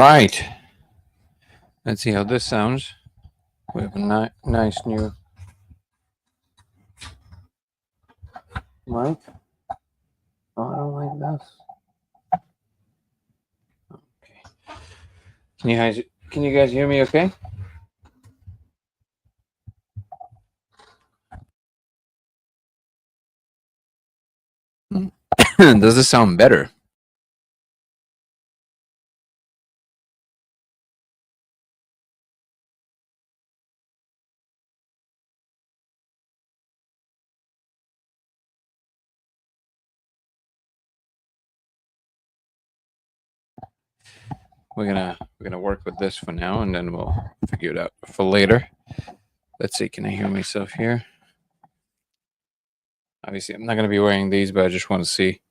right. Let's see how this sounds. We have a nice new mic. Oh, I don't like this. Okay. Can you guys hear me okay? Does this sound better? We're gonna work with this for now, and then we'll figure it out for later. Let's see. Can I hear myself here? Obviously, I'm not gonna be wearing these, but I just want to see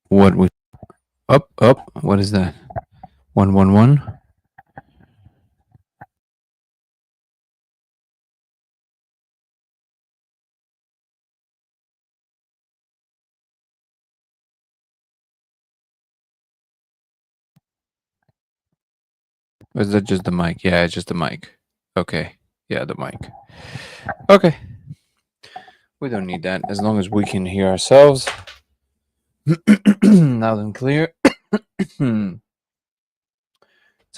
what we. Up. What is that? 111. Or is that just the mic? Yeah, it's just the mic. Okay. Yeah, the mic. Okay. We don't need that as long as we can hear ourselves loud and clear. What's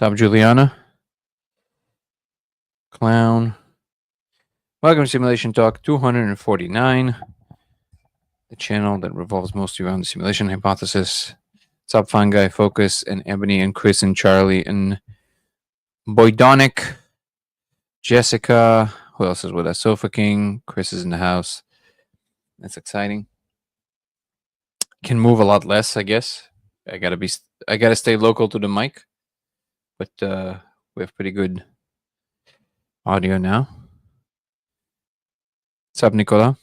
up, Juliana? Clown. Welcome to Simulation Talk 249, the channel that revolves mostly around the simulation hypothesis. What's up, Fungi, Focus, and Ebony, and Chris, and Charlie, and Boydonic, Jessica. Who else is with us? Sofa King. Chris is in the house. That's exciting. Can move a lot less, I guess. I gotta stay local to the mic, but we have pretty good audio now. What's up, Nicola?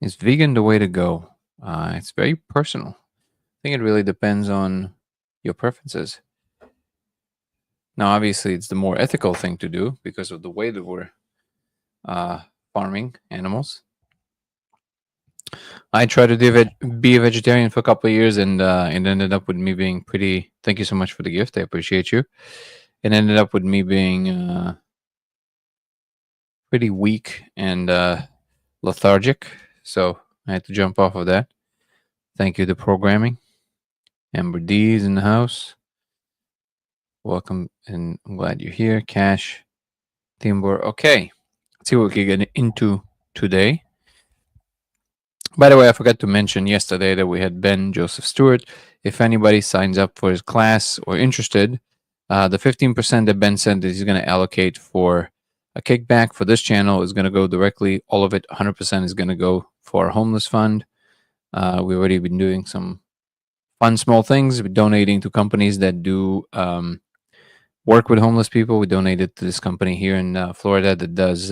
Is vegan the way to go? It's very personal. I think it really depends on your preferences. Now, obviously, it's the more ethical thing to do because of the way that we're farming animals. I tried to be a vegetarian for a couple of years, and it ended up with me being pretty. Thank you so much for the gift. I appreciate you. It ended up with me being pretty weak and lethargic, so I had to jump off of that. Thank you to programming. Amber D's in the house. Welcome, and I'm glad you're here. Cash, Timber. Okay, let's see what we can get into today. By the way, I forgot to mention yesterday that we had Ben Joseph Stewart. If anybody signs up for his class or interested, the 15% that Ben said that he's going to allocate for a kickback for this channel is going to go directly. All of it, 100% is going to go for our homeless fund. We've already been doing some fun small things. We're donating to companies that do work with homeless people. We donated to this company here in Florida that does.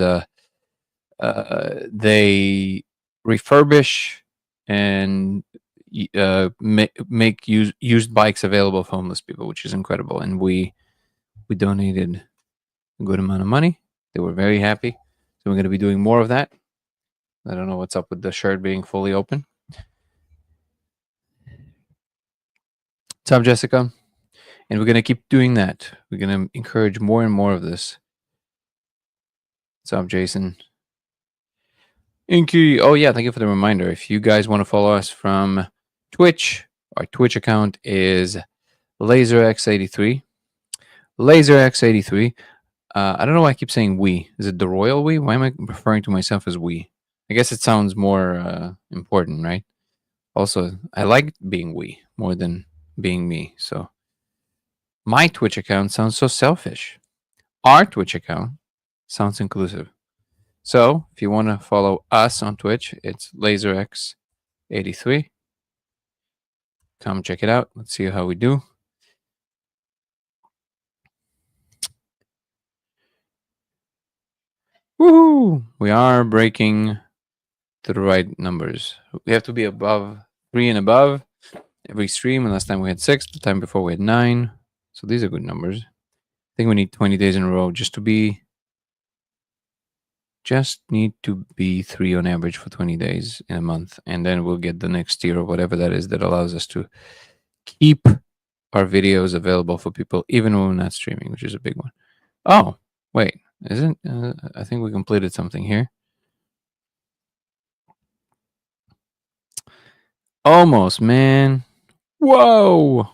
They refurbish and make used bikes available for homeless people, which is incredible. And we donated a good amount of money. They were very happy. So we're going to be doing more of that. I don't know what's up with the shirt being fully open. What's up, Jessica? And we're going to keep doing that. We're going to encourage more and more of this. What's up, Jason? Inky. Oh, yeah. Thank you for the reminder. If you guys want to follow us from Twitch, our Twitch account is LaserX83. LaserX83. I don't know why I keep saying we. Is it the royal we? Why am I referring to myself as we? I guess it sounds more important, right? Also, I like being we more than being me. So my Twitch account sounds so selfish. Our Twitch account sounds inclusive. So if you want to follow us on Twitch, it's LaserX83. Come check it out. Let's see how we do. Woohoo! We are breaking to the right numbers. We have to be above 3 and above every stream. And last time we had 6. The time before we had 9. So these are good numbers. I think we need 20 days in a row just need to be 3 on average for 20 days in a month. And then we'll get the next tier or whatever that is that allows us to keep our videos available for people even when we're not streaming, which is a big one. Oh, wait, isn't I think we completed something here. Almost, man. Whoa.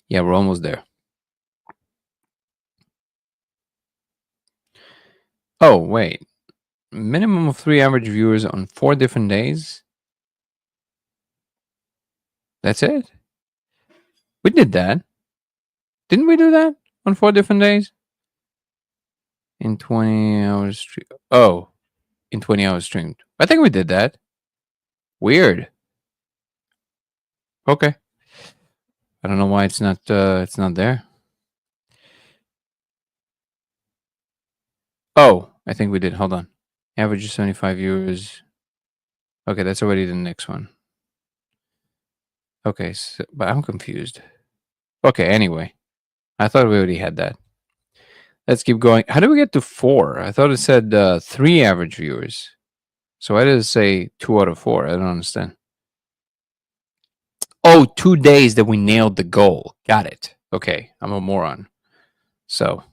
Yeah, we're almost there. Oh, wait. Minimum of 3 average viewers on 4 different days. That's it? We did that. Didn't we do that on 4 different days? In 20 hours. Oh, in 20 hours streamed. I think we did that. Weird. Okay. I don't know why it's not there. Oh, I think we did. Hold on. Average of 75 viewers. Okay, that's already the next one. Okay, so, but I'm confused. Okay, anyway. I thought we already had that. Let's keep going. How did we get to 4? I thought it said 3 average viewers. So why did it say 2 out of 4? I don't understand. Oh, 2 days that we nailed the goal. Got it. Okay, I'm a moron. So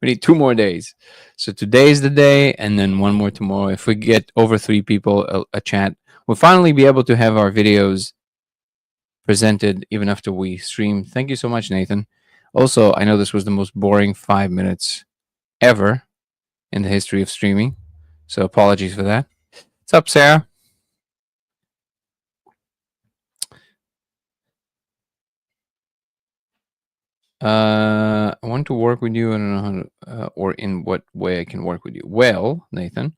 we need 2 more days. So today is the day, and then 1 more tomorrow. If we get over 3 people a chat, we'll finally be able to have our videos presented even after we stream. Thank you so much, Nathan. Also, I know this was the most boring 5 minutes ever in the history of streaming, so apologies for that. What's up, Sarah? I want to work with you. I don't know how to, or in what way I can work with you. Well, Nathan,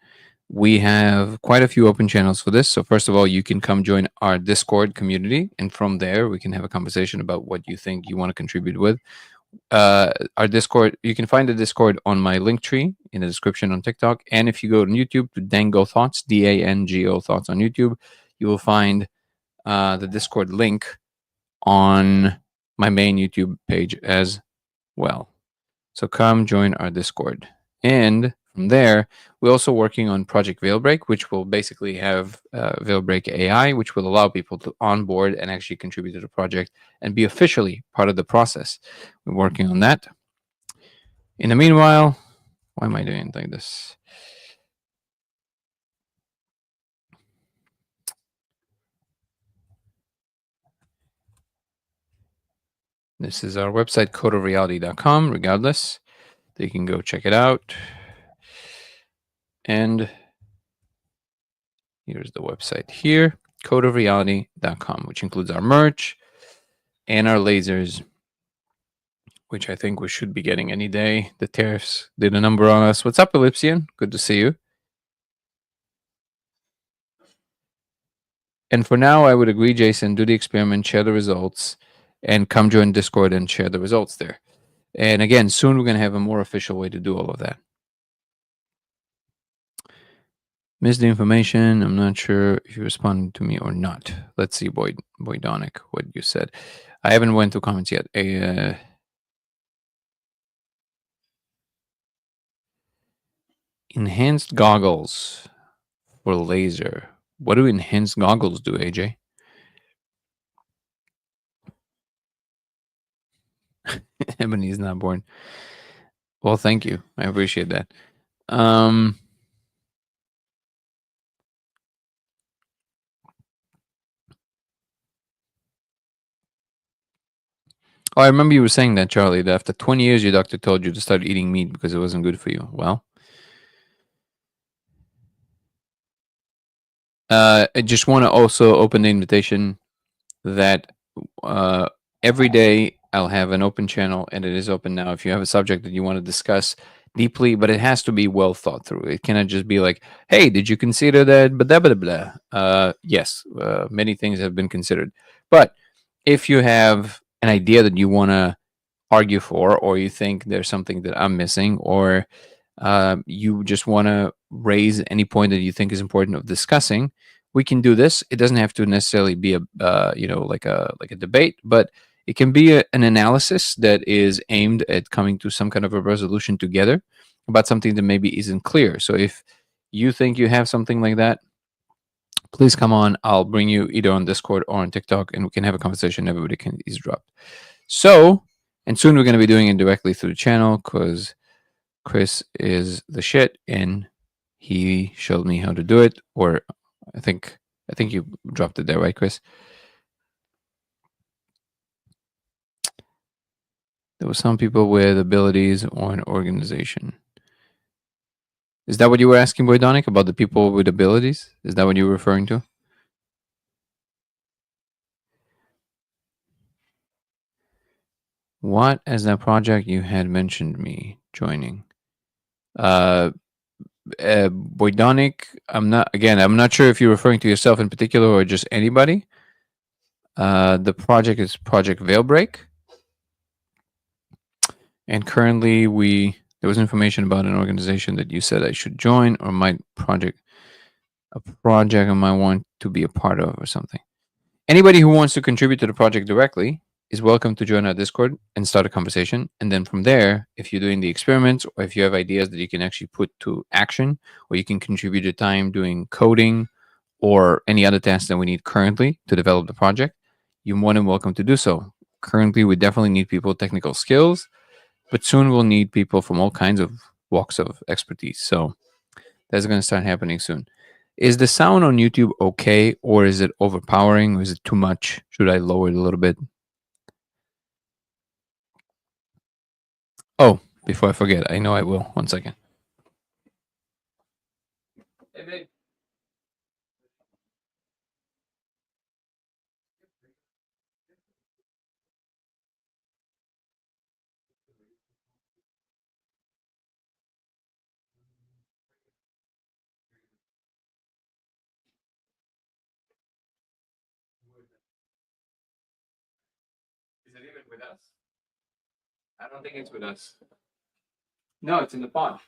we have quite a few open channels for this. So first of all, you can come join our Discord community, and from there we can have a conversation about what you think you want to contribute with. Our Discord, you can find the Discord on my link tree in the description on TikTok, and if you go on YouTube to Dango Thoughts, DANGO Thoughts on YouTube, you will find the Discord link on my main YouTube page as well. So come join our Discord. And from there, we're also working on Project Veilbreak, which will basically have Veilbreak AI, which will allow people to onboard and actually contribute to the project and be officially part of the process. We're working on that. In the meanwhile, why am I doing it like this? This is our website, codeofreality.com, regardless. They can go check it out. And here's the website here, codeofreality.com, which includes our merch and our lasers, which I think we should be getting any day. The tariffs did a number on us. What's up, Ellipsian? Good to see you. And for now, I would agree, Jason, do the experiment, share the results, and come join Discord and share the results there. And again, soon we're going to have a more official way to do all of that. Missed the information. I'm not sure if you responded to me or not. Let's see, Boydonic, what you said. I haven't went to comments yet. Enhanced goggles for laser. What do enhanced goggles do, AJ? Ebony is not born. Well, thank you. I appreciate that. Oh, I remember you were saying that, Charlie, that after 20 years, your doctor told you to start eating meat because it wasn't good for you. Well, I just want to also open the invitation that every day I'll have an open channel, and it is open now. If you have a subject that you want to discuss deeply, but it has to be well thought through. It cannot just be like, "Hey, did you consider that?" Blah blah blah. Yes, many things have been considered, but if you have an idea that you want to argue for, or you think there's something that I'm missing, or you just want to raise any point that you think is important of discussing, we can do this. It doesn't have to necessarily be a like a debate, but it can be an analysis that is aimed at coming to some kind of a resolution together about something that maybe isn't clear. So if you think you have something like that, please come on. I'll bring you either on Discord or on TikTok, and we can have a conversation. Everybody can eavesdrop. So, and soon we're going to be doing it directly through the channel because Chris is the shit, and he showed me how to do it. Or I think you dropped it there, right, Chris? There were some people with abilities or an organization. Is that what you were asking, Boydonic, about the people with abilities? Is that what you were referring to? What as that project you had mentioned me joining? Boydonic, I'm not sure if you're referring to yourself in particular or just anybody. The project is Project Veilbreak. And currently there was information about an organization that you said I should join or a project I might want to be a part of or something. Anybody who wants to contribute to the project directly is welcome to join our Discord and start a conversation. And then from there, if you're doing the experiments or if you have ideas that you can actually put to action, or you can contribute your time doing coding or any other tasks that we need currently to develop the project, you're more than welcome to do so. Currently, we definitely need people with technical skills, but soon we'll need people from all kinds of walks of expertise. So that's going to start happening soon. Is the sound on YouTube okay, or is it overpowering, or is it too much? Should I lower it a little bit? Oh, before I forget, I know I will. 1 second. Hey, babe. Is it even with us? I don't think it's with us. No, it's in the pond.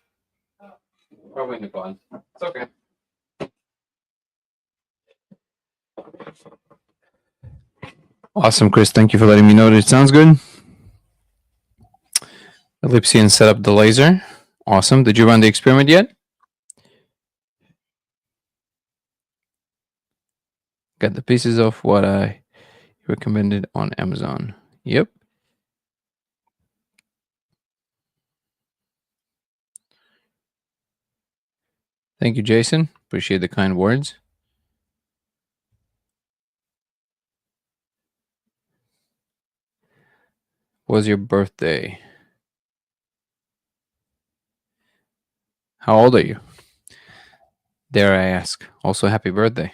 Probably in the pond. It's okay. Awesome, Chris. Thank you for letting me know that it sounds good. Ellipsian set up the laser. Awesome. Did you run the experiment yet? Got the pieces of what I recommended on Amazon. Yep. Thank you, Jason. Appreciate the kind words. Was your birthday? How old are you? Dare I ask? Also, happy birthday.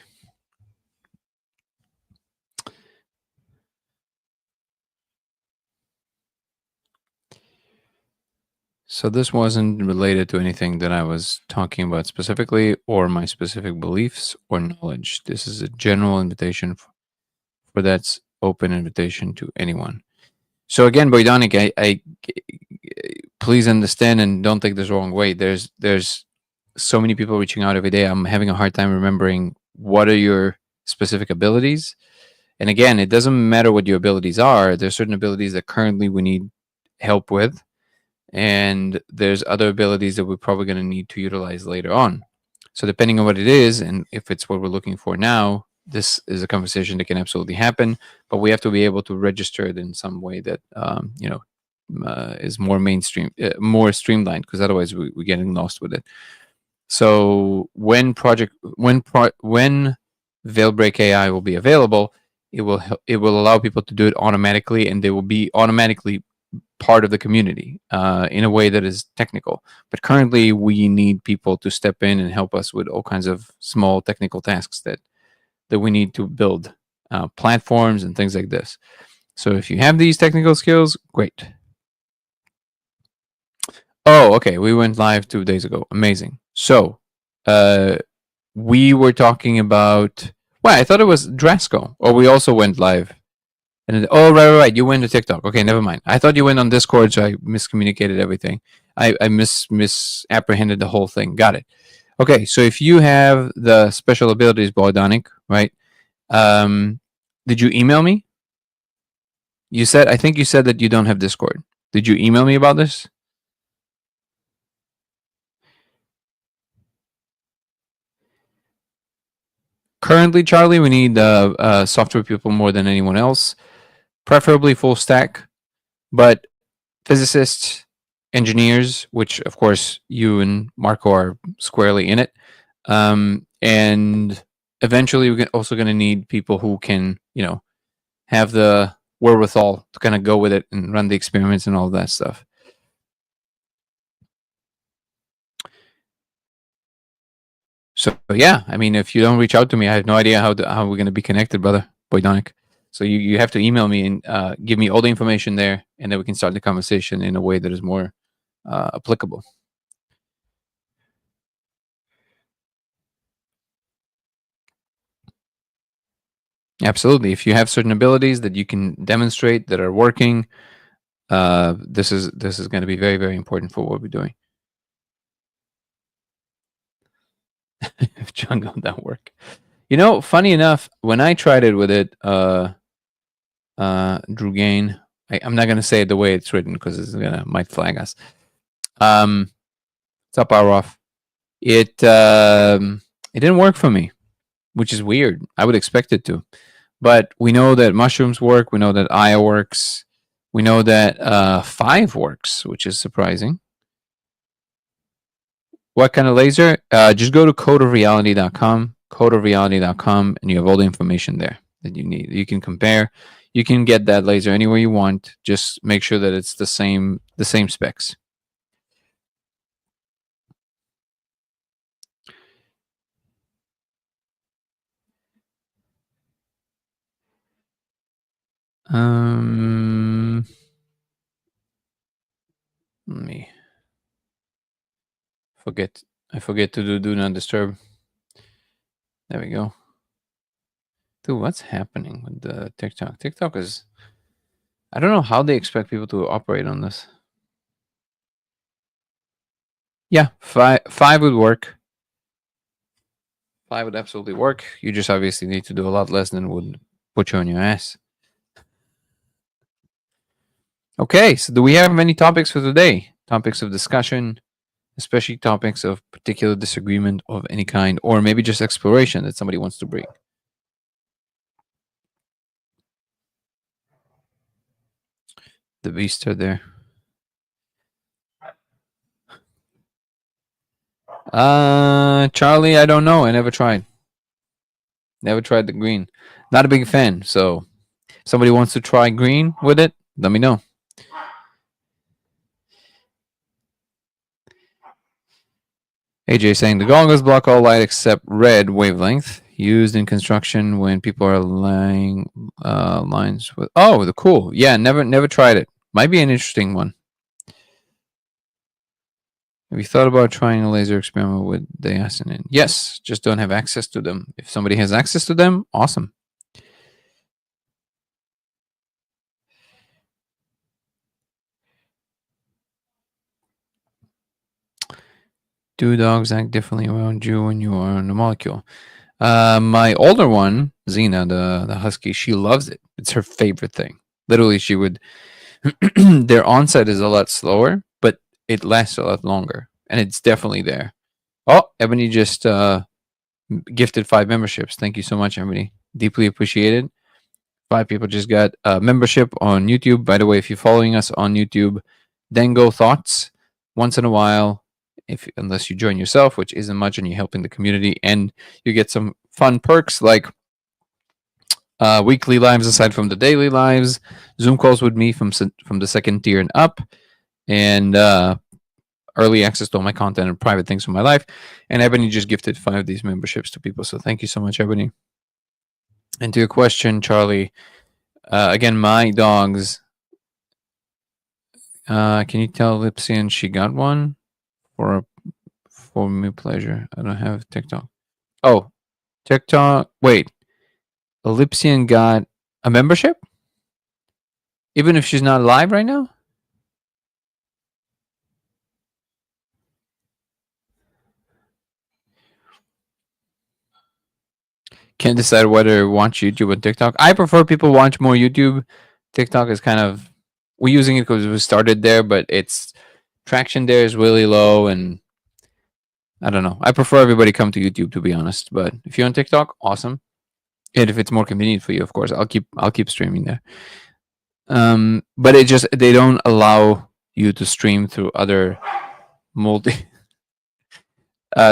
So this wasn't related to anything that I was talking about specifically or my specific beliefs or knowledge. This is a general invitation for that's open invitation to anyone. So again, Boydonic, I please understand and don't take this the wrong way. There's so many people reaching out every day. I'm having a hard time remembering what are your specific abilities. And again, it doesn't matter what your abilities are. There's certain abilities that currently we need help with, and there's other abilities that we're probably going to need to utilize later on. So depending on what it is, and if it's what we're looking for now, this is a conversation that can absolutely happen. But we have to be able to register it in some way that is more mainstream, more streamlined, because otherwise we're getting lost with it. So when Veilbreak AI will be available, it will allow people to do it automatically, and they will be automatically part of the community in a way that is technical. But currently, we need people to step in and help us with all kinds of small technical tasks that we need to build platforms and things like this. So if you have these technical skills, great. Oh, okay. We went live 2 days ago. Amazing. So we were talking about. Well, I thought it was Drasco. Or we also went live. And right. You went to TikTok. Okay, never mind. I thought you went on Discord, so I miscommunicated everything. I misapprehended the whole thing. Got it. Okay, so if you have the special abilities, Boydonic, right? Did you email me? I think you said that you don't have Discord. Did you email me about this? Currently, Charlie, we need software people more than anyone else, preferably full stack, but physicists, engineers, which of course you and Marco are squarely in it, and eventually we're also going to need people who can, have the wherewithal to kind of go with it and run the experiments and all that stuff. So yeah, I mean, if you don't reach out to me, I have no idea how we're going to be connected, brother Boydonic. So you have to email me and give me all the information there, and then we can start the conversation in a way that is more applicable. Absolutely. If you have certain abilities that you can demonstrate that are working, this is going to be very, very important for what we're doing. If Django don't work, funny enough, when I tried it with it, Drew Gain, I'm not going to say it the way it's written because it's might flag us. It's up power off. It didn't work for me, which is weird. I would expect it to, but we know that mushrooms work. We know that Aya works. We know that 5 works, which is surprising. What kind of laser? Just go to codeofreality.com, and you have all the information there that you need. You can compare. You can get that laser anywhere you want. Just make sure that it's the same specs. Let me forget. I forget to do not disturb. There we go. Dude, what's happening with the TikTok? TikTok is, I don't know how they expect people to operate on this. Yeah, 5 would work. 5 would absolutely work. You just obviously need to do a lot less than would put you on your ass. Okay, so do we have any topics for today? Topics of discussion, especially topics of particular disagreement of any kind, or maybe just exploration that somebody wants to bring. The beasts are there. Charlie, I don't know. I never tried. Never tried the green. Not a big fan. So, if somebody wants to try green with it, let me know. AJ saying the goggles block all light except red wavelength used in construction when people are laying lines with. Oh, the cool. Yeah, never tried it. Might be an interesting one. Have you thought about trying a laser experiment with diacetyl? Yes, just don't have access to them. If somebody has access to them, awesome. Do dogs act differently around you when you are on the molecule? My older one, Xena, the husky, she loves it. It's her favorite thing. Literally, she would. Their onset is a lot slower, but it lasts a lot longer, and it's definitely there. Oh, Ebony just gifted 5 memberships. Thank you so much, Ebony. Deeply appreciated. 5 people just got a membership on YouTube. By the way, if you're following us on YouTube, Dango Thoughts, once in a while, unless you join yourself, which isn't much, and you're helping the community, and you get some fun perks like weekly lives aside from the daily lives, Zoom calls with me from the 2nd tier and up, and early access to all my content and private things from my life. And Ebony just gifted 5 of these memberships to people, so thank you so much, Ebony. And to your question, Charlie, again, my dogs. Can you tell Lipsian she got one for me pleasure? I don't have TikTok. Oh, TikTok. Wait, Lipsian got a membership, even if she's not live right now. Can't decide whether to watch YouTube or TikTok. I prefer people watch more YouTube. TikTok is kind of, we're using it because we started there, but its traction there is really low, and I don't know. I prefer everybody come to YouTube, to be honest. But if you're on TikTok, awesome. And if it's more convenient for you, of course, I'll keep streaming there. But they don't allow you to stream through other multi.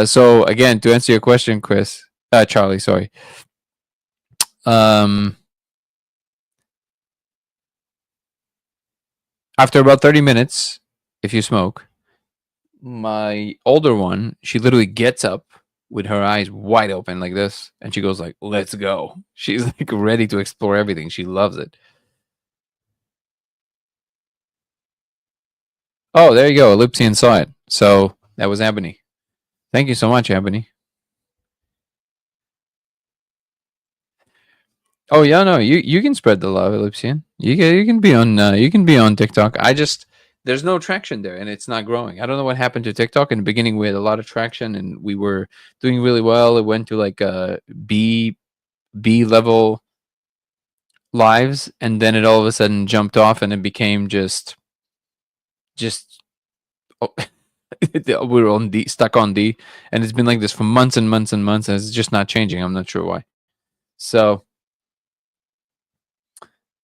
So again, to answer your question, Chris, Charlie, sorry. Um, After about 30 minutes, if you smoke, my older one, she literally gets up with her eyes wide open like this, and she goes like, "Let's go." She's like ready to explore everything. She loves it. Oh, there you go. Ellipsian saw it. So that was Ebony. Thank you so much, Ebony. Oh yeah, no, you can spread the love, Ellipsian. You can be on TikTok. I just there's no traction there, and it's not growing. I don't know what happened to TikTok. In the beginning, we had a lot of traction, and we were doing really well. It went to like B level lives, and then it all of a sudden jumped off, and it became just oh, we were on D, stuck on D, and it's been like this for months and months and months, and it's just not changing. I'm not sure why. So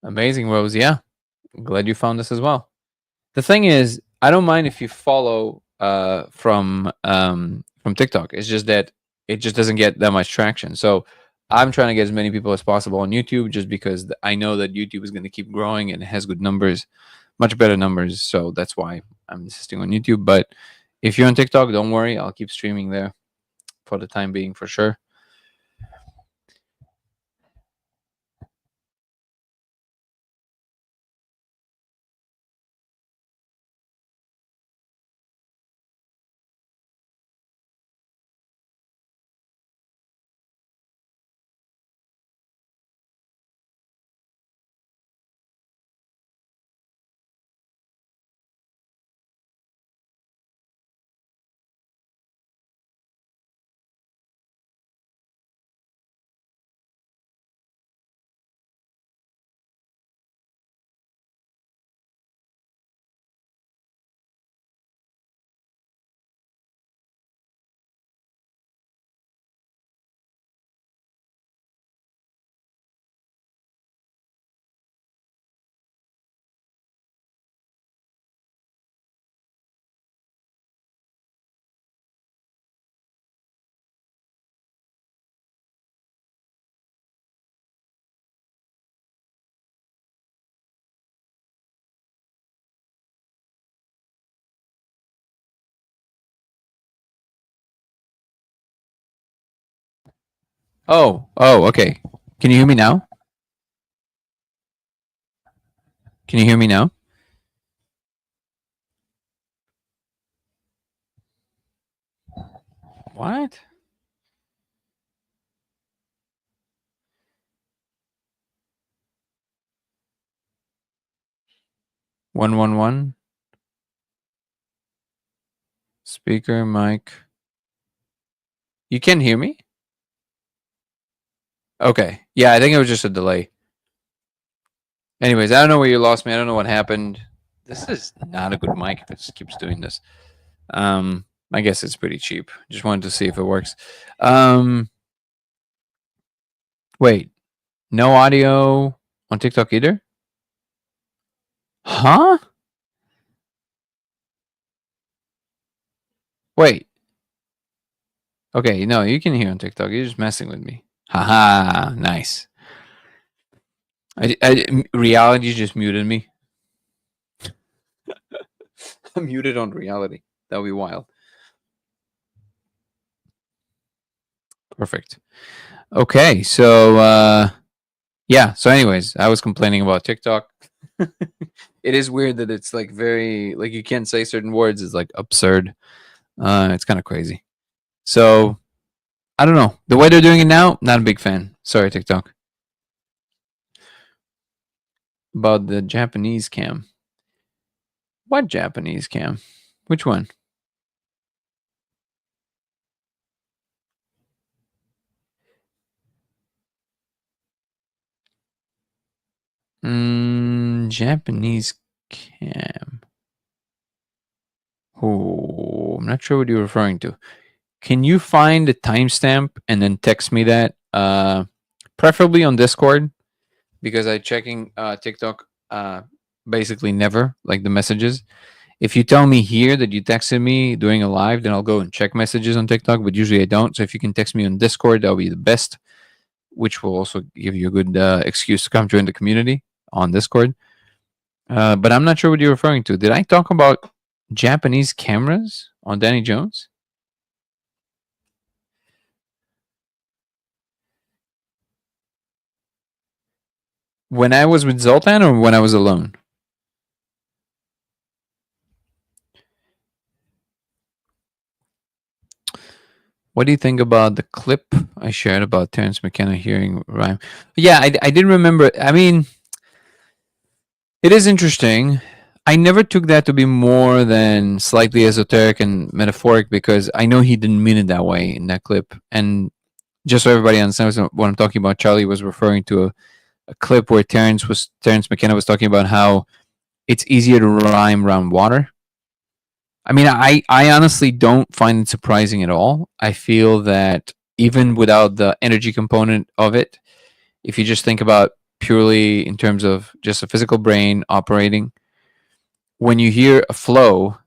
amazing, Rose. Yeah, glad you found this as well. The thing is, I don't mind if you follow from TikTok. It's just that it just doesn't get that much traction. So I'm trying to get as many people as possible on YouTube, just because I know that YouTube is going to keep growing and it has good numbers, much better numbers. So that's why I'm insisting on YouTube. But if you're on TikTok, don't worry, I'll keep streaming there for the time being, for sure. Oh, okay. Can you hear me now? Can you hear me now? What? One. Speaker, mic. You can hear me? Okay. Yeah, I think it was just a delay. Anyways, I don't know where you lost me. I don't know what happened. This is not a good mic if it keeps doing this. I guess it's pretty cheap. Just wanted to see if it works. Um, Wait, no audio on TikTok either? Huh? Wait. Okay, no, you can hear on TikTok. You're just messing with me. Haha, nice. Reality just muted me. I'm muted on reality. That would be wild. Perfect. Okay, so yeah. So, anyways, I was complaining about TikTok. It is weird that it's like very like you can't say certain words. It's like absurd. It's kind of crazy. So I don't know the way they're doing it now. Not a big fan. Sorry, TikTok. About the Japanese cam. What Japanese cam? Which one? Japanese cam. Oh, I'm not sure what you're referring to. Can you find the timestamp and then text me that? preferably on Discord, because I checking TikTok basically never, like the messages. If you tell me here that you texted me during a live, then I'll go and check messages on TikTok, but usually I don't. So if you can text me on Discord, that'll be the best, which will also give you a good excuse to come join the community on Discord. But I'm not sure what you're referring to. Did I talk about Japanese cameras on Danny Jones? When I was with Zoltan or when I was alone? What do you think about the clip I shared about Terence McKenna hearing rhyme? Yeah, I did remember. I mean, it is interesting. I never took that to be more than slightly esoteric and metaphoric because I know he didn't mean it that way in that clip. And just so everybody understands what I'm talking about, Charlie was referring to a clip where Terence McKenna was talking about how it's easier to rhyme around water. I mean, I honestly don't find it surprising at all. I feel that even without the energy component of it, if you just think about purely in terms of just a physical brain operating, when you hear a flow,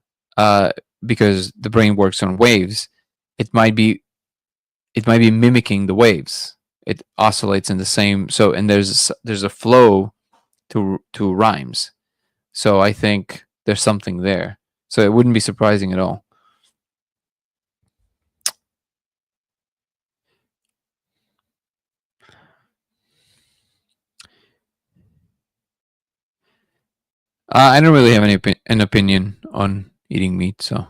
because the brain works on waves, it might be mimicking the waves. It oscillates in the same. So and there's a flow to rhymes. So I think there's something there. So it wouldn't be surprising at all. I don't really have an opinion on eating meat, so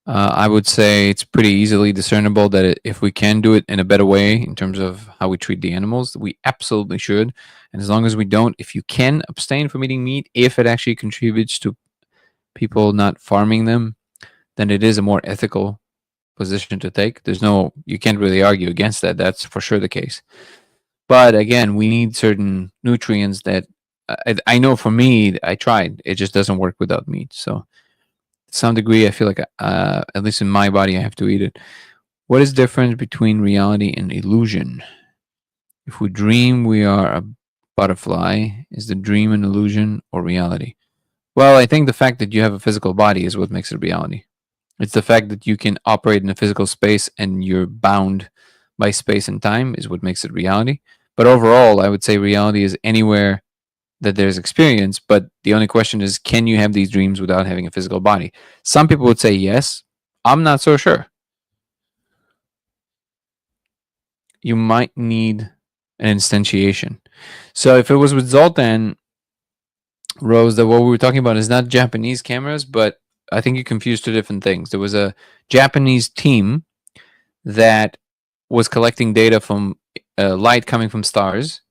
I would say it's pretty easily discernible that if we can do it in a better way in terms of how we treat the animals, we absolutely should. And as long as we don't, if you can abstain from eating meat, if it actually contributes to people not farming them, then it is a more ethical position to take. You can't really argue against that. That's for sure the case. But again, we need certain nutrients that I know for me, I tried. It just doesn't work without meat. So to some degree, I feel like, at least in my body, I have to eat it. What is different between reality and illusion? If we dream we are a butterfly, is the dream an illusion or reality? Well, I think the fact that you have a physical body is what makes it reality. It's the fact that you can operate in a physical space and you're bound by space and time is what makes it reality. But overall, I would say reality is anywhere that there's experience. But the only question is, can you have these dreams without having a physical body? Some people would say yes. I'm not so sure. You might need an instantiation. So if it was with Zoltan, Rose, that what we were talking about is not Japanese cameras, but I think you confused two different things. There was a Japanese team that was collecting data from light coming from stars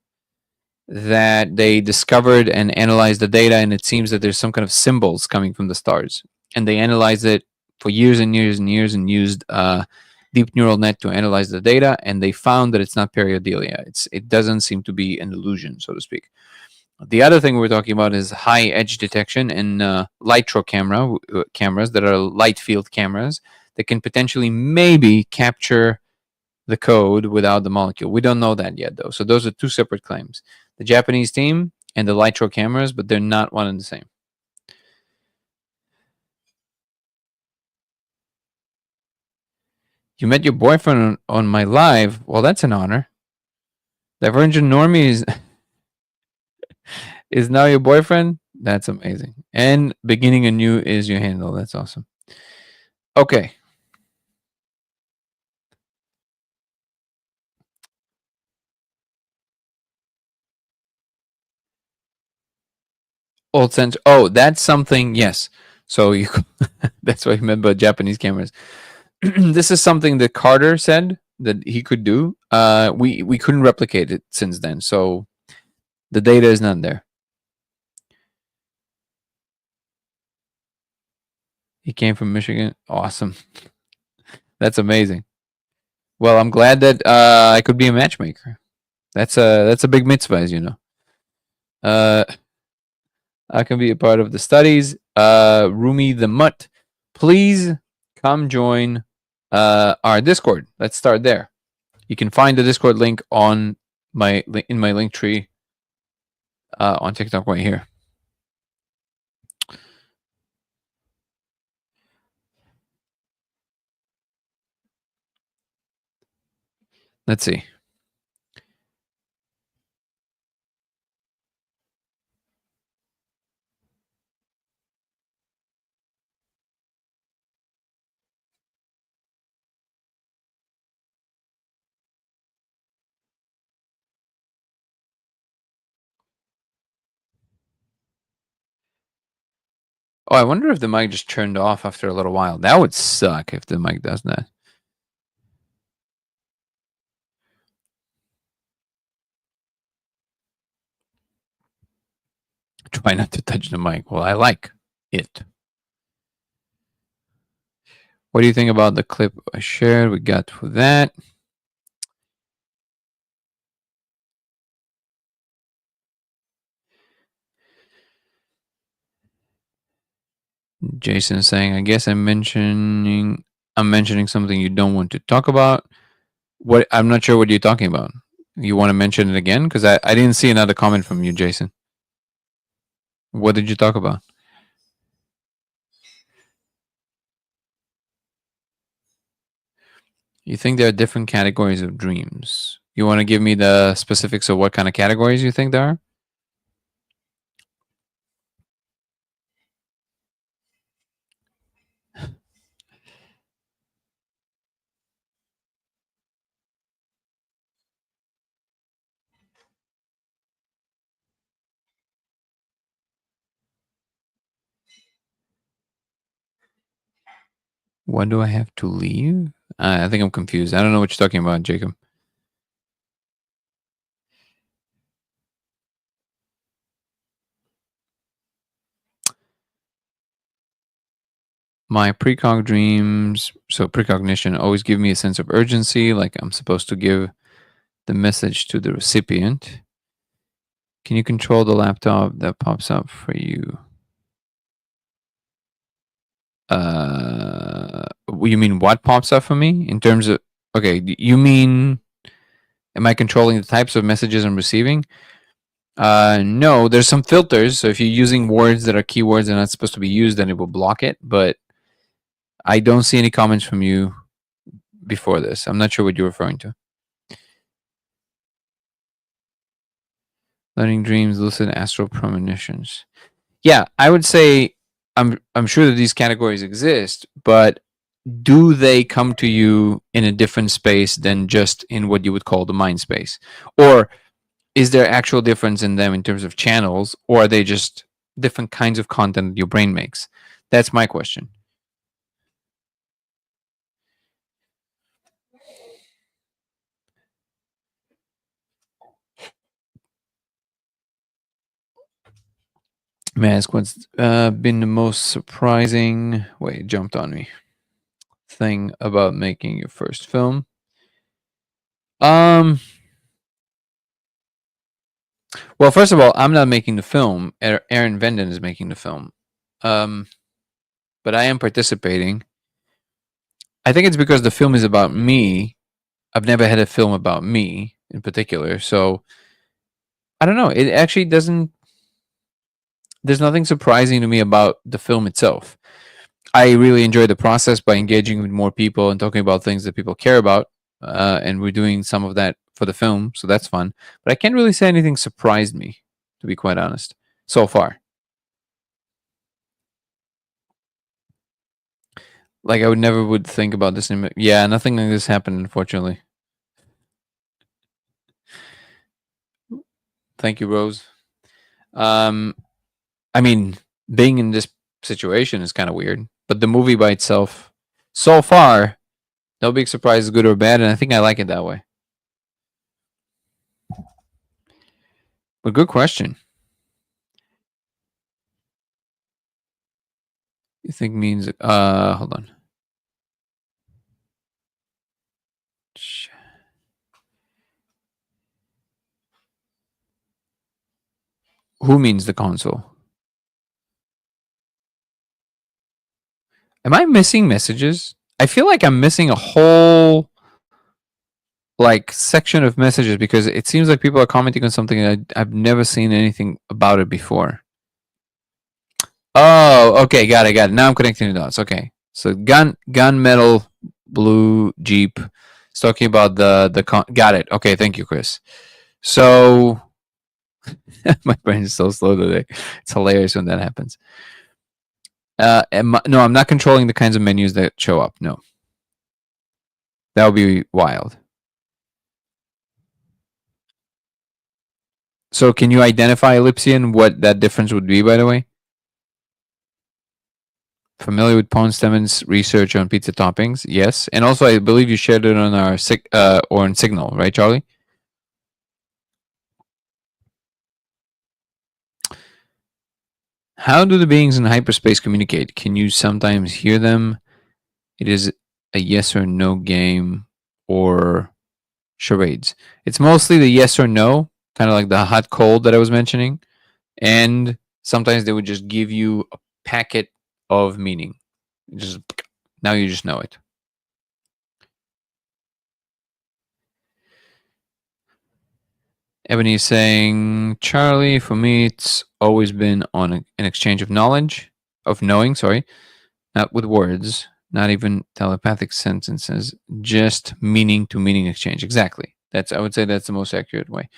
that they discovered and analyzed the data, and it seems that there's some kind of symbols coming from the stars. And they analyzed it for years and years and years and used deep neural net to analyze the data, and they found that it's not pareidolia. It doesn't seem to be an illusion, so to speak. The other thing we're talking about is high edge detection and LITRO cameras that are light field cameras that can potentially maybe capture the code without the molecule. We don't know that yet, though. So those are two separate claims. The Japanese team and the LITRO cameras, but they're not one and the same. You met your boyfriend on my live. Well, that's an honor. Divergent Normie is now your boyfriend. That's amazing. And beginning anew is your handle. That's awesome. Okay. Old sense. Oh, that's something. Yes. So you. That's what I meant by Japanese cameras. This is something that Carter said that he could do. We couldn't replicate it since then. So the data is not there. He came from Michigan. Awesome. That's amazing. Well, I'm glad that I could be a matchmaker. That's a big mitzvah, as you know. I can be a part of the studies. Rumi the Mutt, please come join our Discord. Let's start there. You can find the Discord link on my link tree on TikTok right here. Let's see. Oh, I wonder if the mic just turned off after a little while. That would suck if the mic does that. Try not to touch the mic. Well, I like it. What do you think about the clip I shared? We got for that. Jason is saying, I guess I'm mentioning something you don't want to talk about. What I'm not sure what you're talking about. You want to mention it again? Because I didn't see another comment from you, Jason. What did you talk about? You think there are different categories of dreams? You want to give me the specifics of what kind of categories you think there are? When do I have to leave? I think I'm confused. I don't know what you're talking about, Jacob. My precog dreams, so precognition, always give me a sense of urgency, like I'm supposed to give the message to the recipient. Can you control the laptop that pops up for you? You mean what pops up for me in terms of? Okay, you mean am I controlling the types of messages I'm receiving? No, there's some filters. So if you're using words that are keywords and not supposed to be used, then it will block it. But I don't see any comments from you before this. I'm not sure what you're referring to. Learning dreams, lucid astral premonitions. Yeah, I would say I'm sure that these categories exist, but do they come to you in a different space than just in what you would call the mind space? Or is there actual difference in them in terms of channels, or are they just different kinds of content your brain makes? That's my question. May I ask what's been the most surprising? Wait, it jumped on me. Thing about making your first film? Well, first of all, I'm not making the film. Aaron Venden is making the film. But I am participating. I think it's because the film is about me. I've never had a film about me in particular. So I don't know. It actually doesn't. There's nothing surprising to me about the film itself. I really enjoy the process by engaging with more people and talking about things that people care about. And we're doing some of that for the film. So that's fun. But I can't really say anything surprised me, to be quite honest, so far. Like I would never would think about this. Yeah, nothing like this happened, unfortunately. Thank you, Rose. I mean, being in this situation is kind of weird, but the movie by itself, so far, no big surprises, good or bad, and I think I like it that way. But good question. You think means hold on. Who means the console? Am I missing messages? I feel like I'm missing a whole like section of messages because it seems like people are commenting on something that I've never seen anything about it before. Oh, okay, got it. Now I'm connecting the dots. Okay, so gunmetal blue Jeep. It's talking about got it. Okay, thank you, Chris. So my brain is so slow today. It's hilarious when that happens. No, I'm not controlling the kinds of menus that show up. No, that would be wild. So can you identify Ellipsian? What that difference would be, by the way? Familiar with Paul Stemmen's research on pizza toppings? Yes, and also I believe you shared it on our or on Signal, right, Charlie? How do the beings in hyperspace communicate? Can you sometimes hear them? It is a yes or no game or charades. It's mostly the yes or no, kind of like the hot cold that I was mentioning, and sometimes they would just give you a packet of meaning. Just now you just know it. Ebony is saying, Charlie, for me, it's always been on an exchange of knowledge, of knowing, sorry, not with words, not even telepathic sentences, just meaning to meaning exchange. Exactly. I would say that's the most accurate way.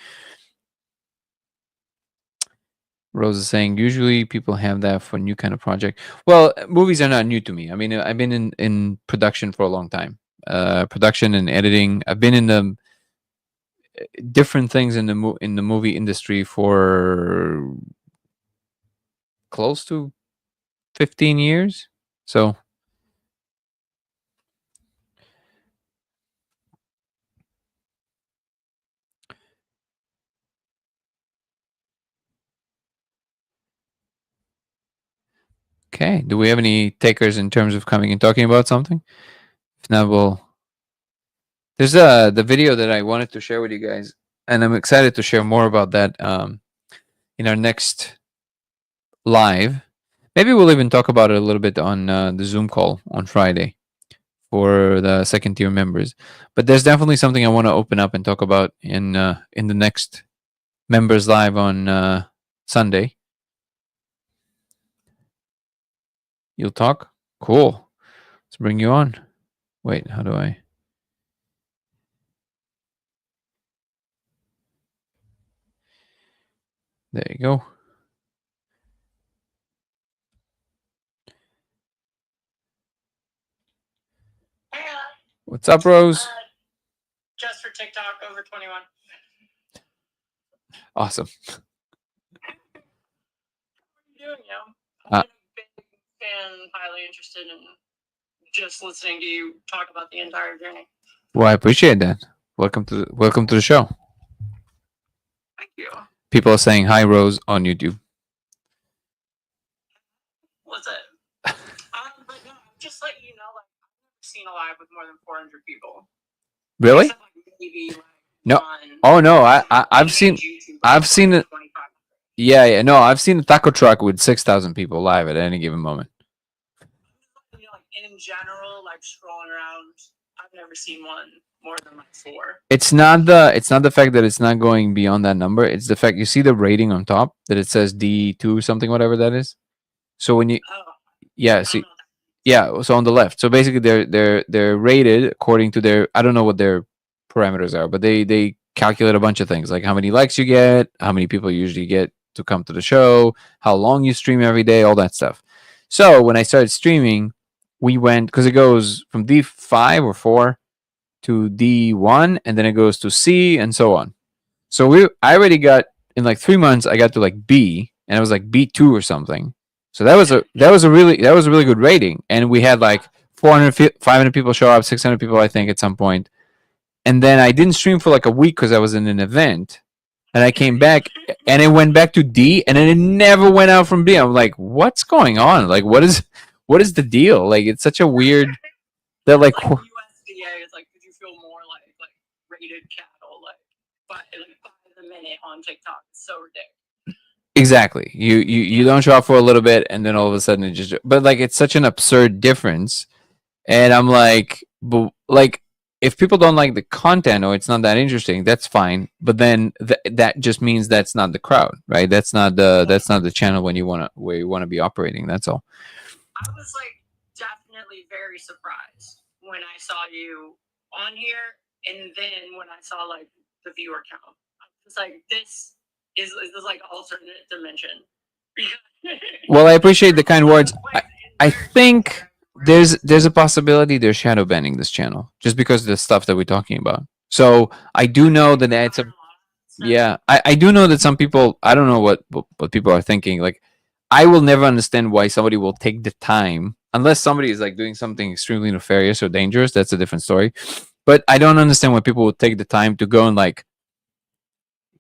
Rose is saying, usually people have that for new kind of project. Well, movies are not new to me. I mean, I've been in production for a long time. Production and editing. I've been in the different things in the movie industry for close to 15 years. So okay, do we have any takers in terms of coming and talking about something? If not, there's the video that I wanted to share with you guys, and I'm excited to share more about that in our next live. Maybe we'll even talk about it a little bit on the Zoom call on Friday for the second tier members. But there's definitely something I want to open up and talk about in the next members live on Sunday. You'll talk? Cool. Let's bring you on. Wait, how do I? There you go. What's up, Rose? Just for TikTok, over 21. Awesome. What are you doing, yo? I'm a big fan, highly interested in just listening to you talk about the entire journey. Well, I appreciate that. Welcome to the show. Thank you. People are saying hi, Rose, on YouTube. What's it? But no, just let you know, like, I've never seen a live with more than 400 people. Really? Except, like, maybe, like, no. Oh no, I've seen it. Yeah. No, I've seen a taco truck with 6,000 people live at any given moment. You know, like, in general, like scrolling around, I've never seen one more than like 4. It's not the fact that it's not going beyond that number. It's the fact you see the rating on top that it says D2 something, whatever that is. So when you see, yeah, so on the left. So basically they're rated according to their, I don't know what their parameters are, but they calculate a bunch of things like how many likes you get, how many people you usually get to come to the show, how long you stream every day, all that stuff. So when I started streaming, we went, because it goes from D5 or 4 to D1, and then it goes to C and so on. So I already got, in like 3 months, I got to like B, and it was like B2 or something. So that was a really good rating, and we had like 400, 500 people show up, 600 people I think at some point, and then I didn't stream for like a week because I was in an event, and I came back, and it went back to D, and then it never went out from B. I'm like, what's going on? Like, what is the deal? Like, it's such a weird. They're like USDA is like, could you feel more like rated cattle, like by the minute on TikTok? It's so ridiculous. Exactly. You don't show up for a little bit, and then all of a sudden it just. But like, it's such an absurd difference, and I'm like, but like, if people don't like the content or it's not that interesting, that's fine. But then that just means that's not the crowd, right? That's not the channel where you want to be operating. That's all. I was like definitely very surprised when I saw you on here, and then when I saw like the viewer count, I was like, this is like alternate dimension. Well, I appreciate the kind words. I think there's a possibility they're shadow banning this channel just because of the stuff that we're talking about. So I do know that it's a yeah. I do know that some people, I don't know what people are thinking. Like, I will never understand why somebody will take the time unless somebody is like doing something extremely nefarious or dangerous. That's a different story. But I don't understand why people would take the time to go and like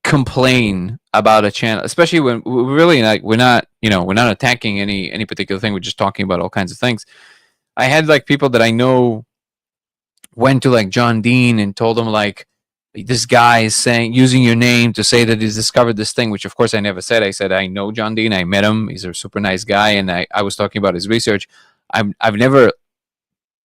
complain about a channel, especially when we really like we're not attacking any particular thing. We're just talking about all kinds of things. I had like people that I know went to like John Dean and told him like, this guy is saying, using your name to say that he's discovered this thing, which of course I never said. I said I know John Dean, I met him, he's a super nice guy, and I was talking about his research. I've never,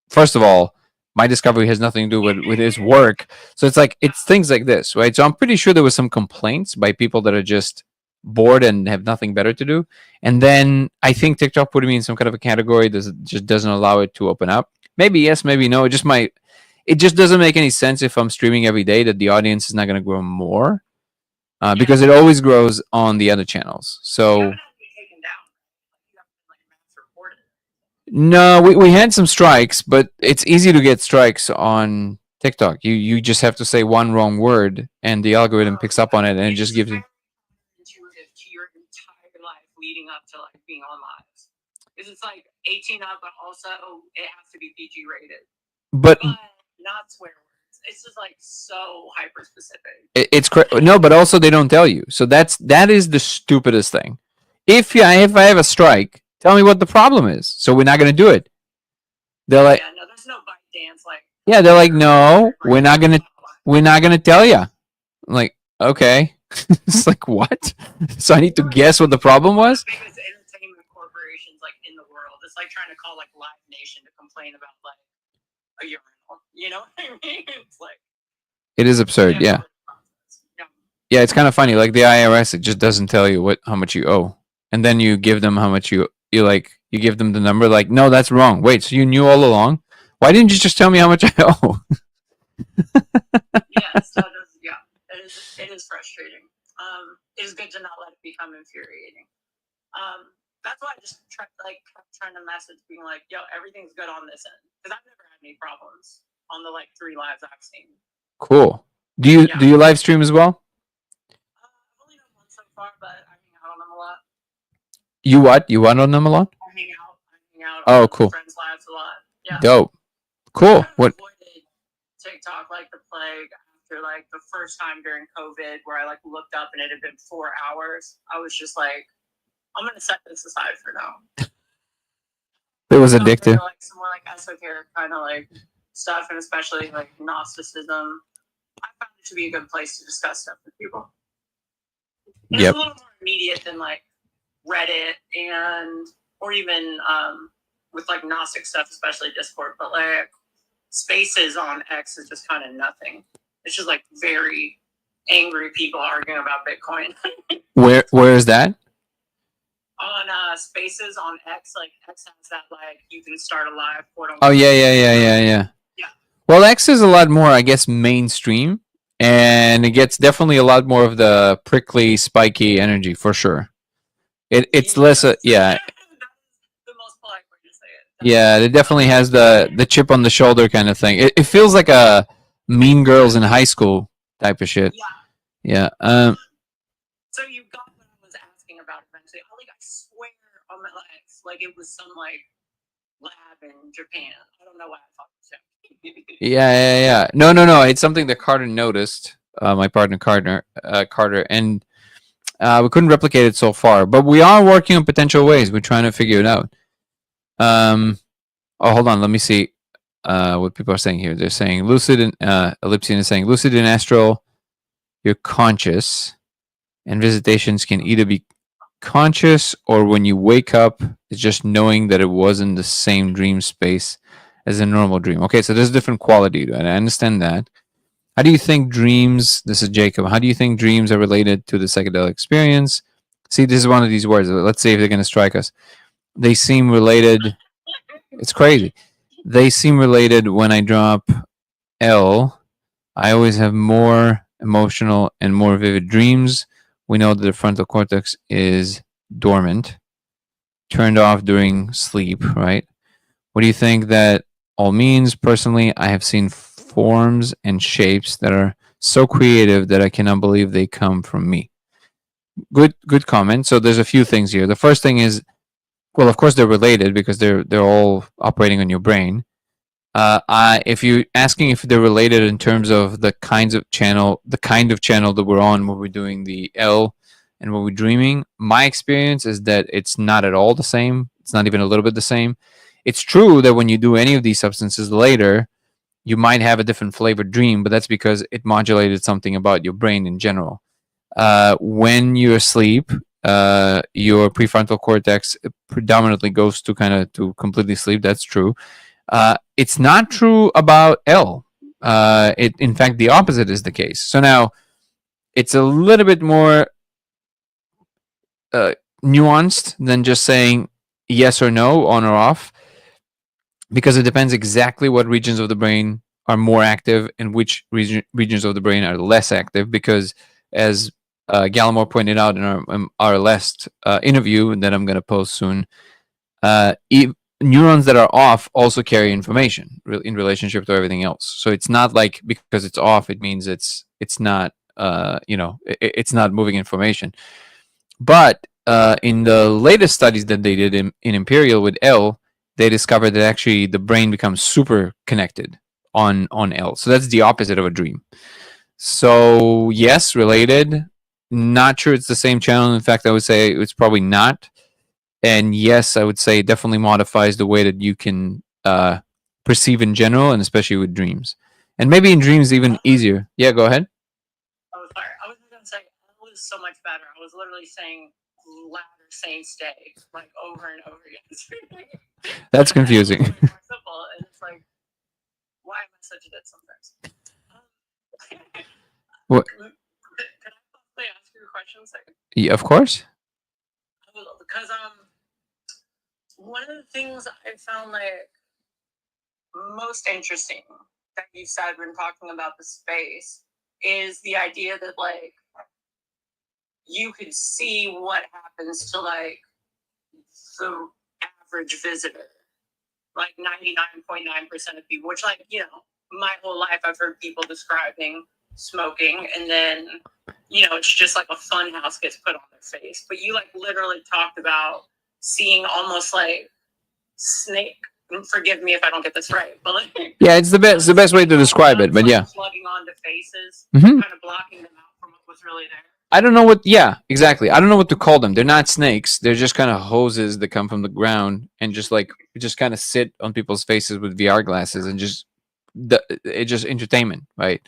first of all, my discovery has nothing to do with his work. So it's like, it's things like this, right? So I'm pretty sure there was some complaints by people that are just bored and have nothing better to do. And then I think TikTok put me in some kind of a category that just doesn't allow it to open up. Maybe yes, maybe no. It just doesn't make any sense if I'm streaming every day that the audience is not going to grow more because it always grows on the other channels. So no, we had some strikes, but it's easy to get strikes on TikTok. You just have to say one wrong word, and the algorithm picks up on it, and it just gives you intuitive to your entire life leading up to like being on lives. Because it's like 18 up, but also it has to be PG rated. But not swear words. It's just like so hyper specific. It's no, but also they don't tell you. So that is the stupidest thing. If I have a strike, tell me what the problem is. So we're not going to do it. They're like, yeah, no, there's no bite dance. Like, yeah, they're like, no, we're not going to tell you. I'm like, okay. It's like, what? So I need to guess what the problem was? The biggest entertainment corporations like in the world. It's like trying to call like Live Nation to complain about like a urinal. You know what I mean? It's like, it is absurd. Yeah. Yeah, it's kind of funny. Like the IRS, it just doesn't tell you how much you owe, and then you give them how much you give them the number. Like, no, that's wrong. Wait, so you knew all along? Why didn't you just tell me how much I owe? Yes, yeah, it is frustrating. It is good to not let it become infuriating. That's why I just kept trying to message, being like, "Yo, everything's good on this end," because I've never had any problems on the like 3 lives I've seen. Cool. Do you live stream as well? I've only done one so far, but I hang out on them a lot. You what? You want on them a lot? I hang out. Oh, cool. Friends' lives a lot. Yeah. Dope. Cool. What? TikTok like the plague after like the first time during COVID, where I like looked up and it had been 4 hours. I was just like, I'm gonna set this aside for now. It was addictive. Like some more like esoteric kind of like stuff, and especially like Gnosticism. I found it to be a good place to discuss stuff with people. It's a little more immediate than like Reddit or even with like Gnostic stuff, especially Discord. But like Spaces on X is just kind of nothing. It's just like very angry people arguing about Bitcoin. Where is that? On Spaces on X, like X has that like you can start a live portal. Oh yeah. Well, X is a lot more, I guess, mainstream, and it gets definitely a lot more of the prickly, spiky energy for sure. It's less, yeah. That's the most polite way to say it. Yeah, it definitely has the chip on the shoulder kind of thing. It feels like a Mean Girls in high school type of shit. Yeah. So you got what I was asking about eventually. I swear on my legs, like it was some like lab in Japan. I don't know why I thought so. Yeah. No. It's something that Carter noticed. My partner Carter, and we couldn't replicate it so far, but we are working on potential ways. We're trying to figure it out. Oh, hold on. Let me see what people are saying here. They're saying lucid and Ellipsian is saying lucid and astral. You're conscious, and visitations can either be conscious or when you wake up, it's just knowing that it wasn't the same dream space as a normal dream. Okay, so there's a different quality to it. I understand that. How do you think dreams, this is Jacob, how do you think dreams are related to the psychedelic experience? See, this is one of these words. Let's see if they're going to strike us. They seem related. It's crazy. They seem related when I drop L. I always have more emotional and more vivid dreams. We know that the frontal cortex is dormant, turned off during sleep, right? What do you think that all means? Personally, I have seen forms and shapes that are so creative that I cannot believe they come from me. Good comment. So there's a few things here. The first thing is, well, of course they're related because they're all operating on your brain. If you're asking if they're related in terms of the kind of channel that we're on when we're doing the L and when we're dreaming, my experience is that it's not at all the same. It's not even a little bit the same. It's true that when you do any of these substances later, you might have a different flavored dream, but that's because it modulated something about your brain in general. When you're asleep, your prefrontal cortex predominantly goes to kind of to completely sleep. That's true. It's not true about L. In fact, the opposite is the case. So now it's a little bit more nuanced than just saying yes or no, on or off, because it depends exactly what regions of the brain are more active and which regions of the brain are less active. Because as Gallimore pointed out in our last interview that I'm going to post soon, neurons that are off also carry information in relationship to everything else. So it's not like because it's off, it means it's not it's not moving information. But in the latest studies that they did in Imperial with L, they discovered that actually the brain becomes super connected on L. So that's the opposite of a dream. So yes, related. Not sure it's the same channel. In fact, I would say it's probably not. And yes, I would say it definitely modifies the way that you can perceive in general, and especially with dreams. And maybe in dreams even easier. Yeah, go ahead. Oh, sorry. I was going to say it was so much better. I was literally saying louder Saints Day like over and over again. That's confusing. It's more simple, and it's like, why am I such a dick sometimes? What? Can I possibly ask you a question a second? Yeah, of course. Because one of the things I found like most interesting that you said when talking about the space is the idea that like you could see what happens to like the average visitor, like 99.9% of people, which like, you know, my whole life I've heard people describing smoking, and then, you know, it's just like a fun house gets put on their face. But you like literally talked about seeing almost like snake. Forgive me if I don't get this right, but like, yeah, it's the best way to describe it. But yeah, plugging onto faces, mm-hmm. kind of blocking them out from what was really there. I don't know what. Yeah, exactly. I don't know what to call them. They're not snakes. They're just kind of hoses that come from the ground and just kind of sit on people's faces with VR glasses and just it's just entertainment, right?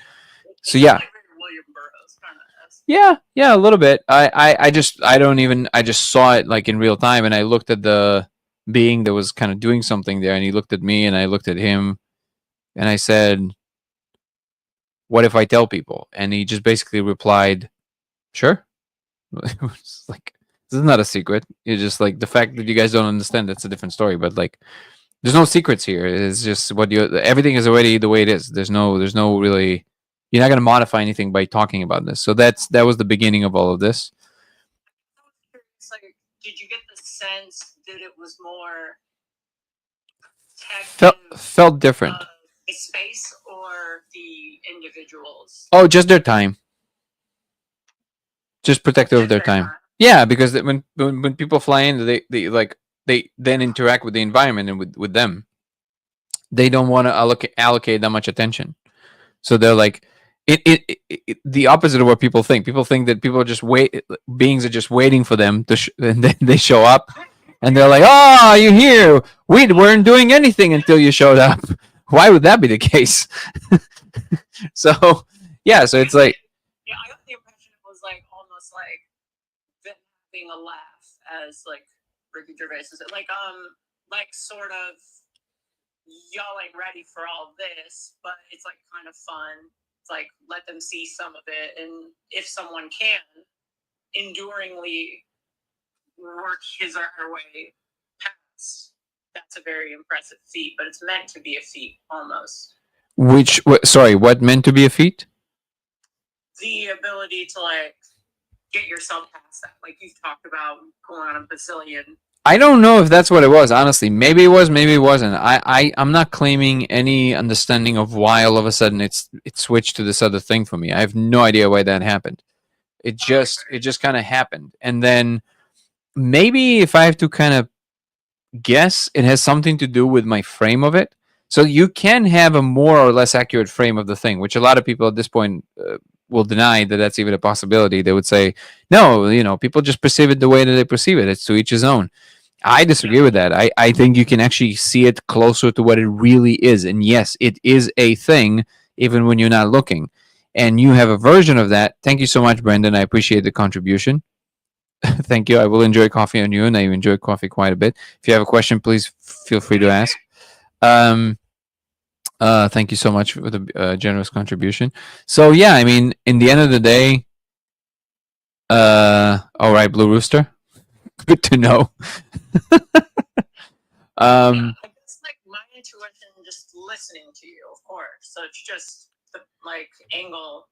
So yeah. Like William Burroughs, kind of. Yeah, a little bit. I just saw it like in real time, and I looked at the being that was kind of doing something there, and he looked at me, and I looked at him, and I said, "What if I tell people?" And he just basically replied, "Sure." It's like, this is not a secret. It's just like the fact that you guys don't understand, that's a different story. But like, there's no secrets here. It's just everything is already the way it is. There's no really, you're not going to modify anything by talking about this. So that was the beginning of all of this. Like, did you get the sense that it was more felt different? The space or the individuals? Oh, just their time. Just protective of their time. Yeah, because when people fly in, they then interact with the environment and with them. They don't want to allocate that much attention, so they're like the opposite of what people think. People think that people are just beings are just waiting for them to and then they show up, and they're like, "Oh, you're here. We weren't doing anything until you showed up." Why would that be the case? So yeah, so it's like, yeah, I got the impression it was like almost like them having a laugh, as like Ricky Gervais is like sort of y'all ain't ready for all this, but it's like kind of fun. It's like let them see some of it, and if someone can enduringly work his or her way past, that's a very impressive feat. But it's meant to be a feat almost. Sorry, what meant to be a feat? The ability to like get yourself past that, like you've talked about going on a bazillion. I don't know if that's what it was, honestly. Maybe it was, maybe it wasn't. I'm not claiming any understanding of why all of a sudden it switched to this other thing for me. I have no idea why that happened. It just kind of happened. And then maybe if I have to kind of guess, it has something to do with my frame of it. So you can have a more or less accurate frame of the thing, which a lot of people at this point will deny that that's even a possibility. They would say, no, people just perceive it the way that they perceive it. It's to each his own. I disagree with that. I think you can actually see it closer to what it really is. And yes, it is a thing, even when you're not looking. And you have a version of that. Thank you so much, Brendan. I appreciate the contribution. Thank you. I will enjoy coffee on you, and I enjoy coffee quite a bit. If you have a question, please feel free to ask. Thank you so much for the generous contribution. So yeah, I mean, in the end of the day, all right, Blue Rooster. Good to know. I guess like my intuition, just listening to you, of course. So it's just the like angle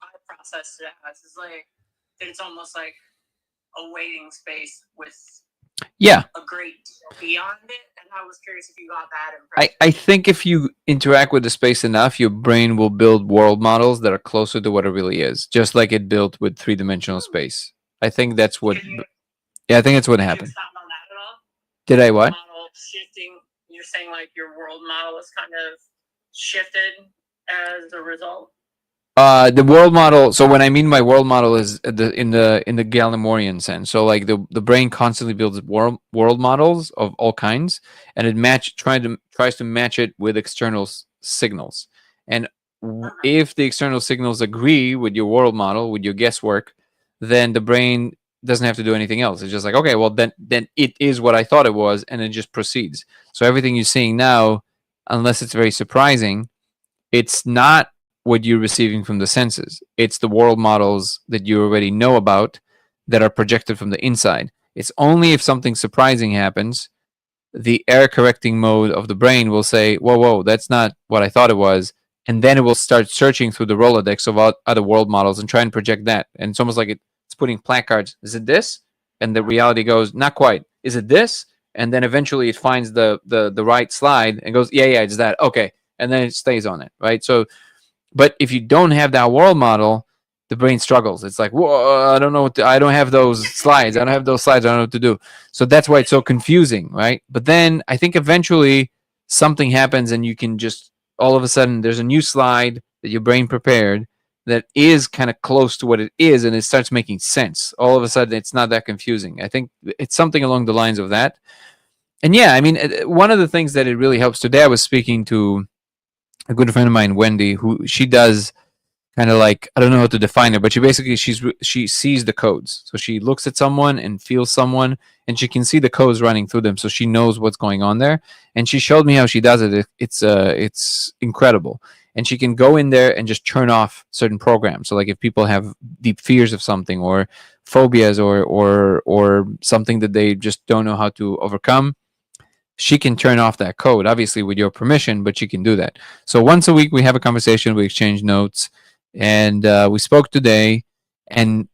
I processed it as is like that it's almost like a waiting space with a great deal beyond it. And I was curious if you got that impression. I think if you interact with the space enough, your brain will build world models that are closer to what it really is, just like it built with three-dimensional space. I think that's what. Yeah, I think that's what happened. Did you sound on that at all? Did I what? Model shifting. You're saying like your world model is kind of shifted as a result. The world model. So when I mean my world model is in the Gallimorian sense. So like the brain constantly builds world models of all kinds, and it tries to match it with external signals. And if the external signals agree with your world model, with your guesswork, then the brain doesn't have to do anything else. It's just like, okay, well then it is what I thought it was, and it just proceeds. So everything you're seeing now, unless it's very surprising, it's not what you're receiving from the senses. It's the world models that you already know about that are projected from the inside. It's only if something surprising happens, the error correcting mode of the brain will say, whoa, that's not what I thought it was. And then it will start searching through the Rolodex of other world models and try and project that. And it's almost like it's putting placards. Is it this? And the reality goes, not quite. Is it this? And then eventually it finds the right slide and goes, yeah, it's that. Okay. And then it stays on it, right? So, but if you don't have that world model, the brain struggles. It's like, whoa, I don't know I don't have those slides. I don't have those slides. I don't know what to do. So that's why it's so confusing, right? But then I think eventually something happens and you can just, all of a sudden, there's a new slide that your brain prepared that is kind of close to what it is, and it starts making sense. All of a sudden, it's not that confusing. I think it's something along the lines of that. And yeah, I mean, one of the things that it really helps today, I was speaking to a good friend of mine, Wendy, who she does kind of like, I don't know how to define it, but she sees the codes. So she looks at someone and feels someone, and she can see the codes running through them. So she knows what's going on there. And she showed me how she does it. It's incredible. And she can go in there and just turn off certain programs. So like if people have deep fears of something or phobias or something that they just don't know how to overcome, she can turn off that code, obviously with your permission, but she can do that. So once a week we have a conversation, we exchange notes, and we spoke today, and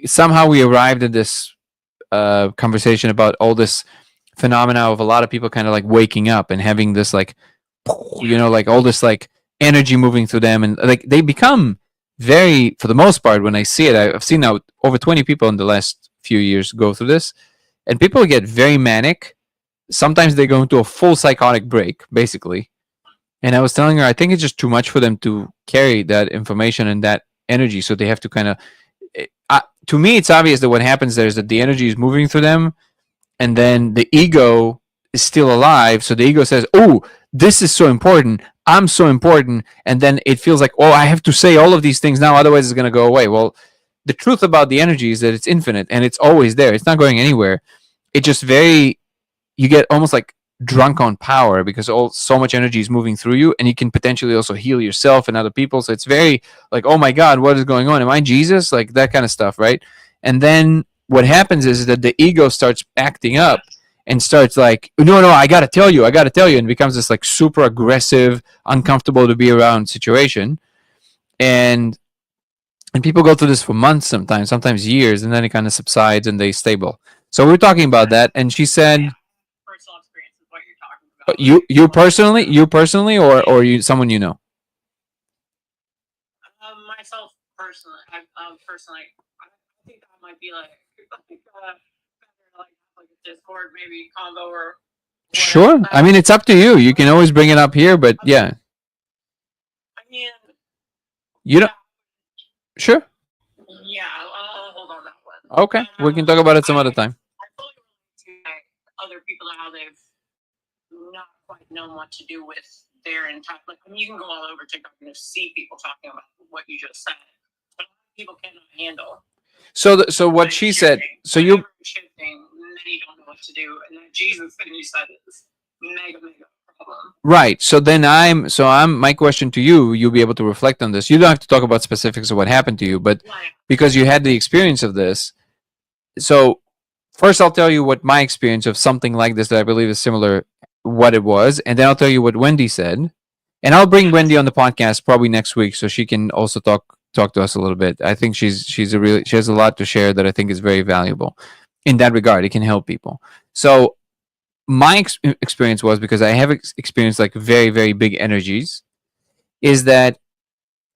somehow we arrived at this conversation about all this phenomena of a lot of people kind of like waking up and having this like, like all this like energy moving through them, and like they become very, for the most part, when I see it, I've seen now over 20 people in the last few years go through this, and people get very manic. Sometimes they go into a full psychotic break, basically. And I was telling her, I think it's just too much for them to carry that information and that energy. So they have to kind of, to me, it's obvious that what happens there is that the energy is moving through them, and then the ego is still alive. So the ego says, oh, this is so important. I'm so important. And then it feels like, oh, I have to say all of these things now, otherwise it's going to go away. Well, the truth about the energy is that it's infinite and it's always there. It's not going anywhere. It just you get almost like drunk on power because so much energy is moving through you, and you can potentially also heal yourself and other people. So it's very like, oh my God, what is going on? Am I Jesus? Like that kind of stuff, right? And then what happens is that the ego starts acting up and starts like, no, I gotta tell you, and becomes this like super aggressive, uncomfortable to be around situation. And people go through this for months, sometimes years, and then it kind of subsides and they stable. So we're talking about that, and she said, personal experience is what you're talking about. you personally, or you someone you know. Myself personally, I think that might be like a Discord maybe combo or. Sure. I mean, it's up to you. You can always bring it up here, but yeah. I mean. You don't. Sure. Yeah, I'll hold on that one. Okay, we can talk about it some other time. I fully relate to other people how they've not quite known what to do with their entire. Like, I mean, you can go all over TikTok and just see people talking about what you just said, but people cannot handle. So what she said. So you shifting, then you don't know what to do, and then Jesus thing you said is mega problem. Right. So then I'm my question to you, you'll be able to reflect on this. You don't have to talk about specifics of what happened to you, but because you had the experience of this. So first I'll tell you what my experience of something like this that I believe is similar, what it was, and then I'll tell you what Wendy said. And I'll bring Wendy on the podcast probably next week so she can also talk to us a little bit. I think she has a lot to share that I think is very valuable in that regard. It can help people. So my experience was, because I have experienced like very, very big energies, is that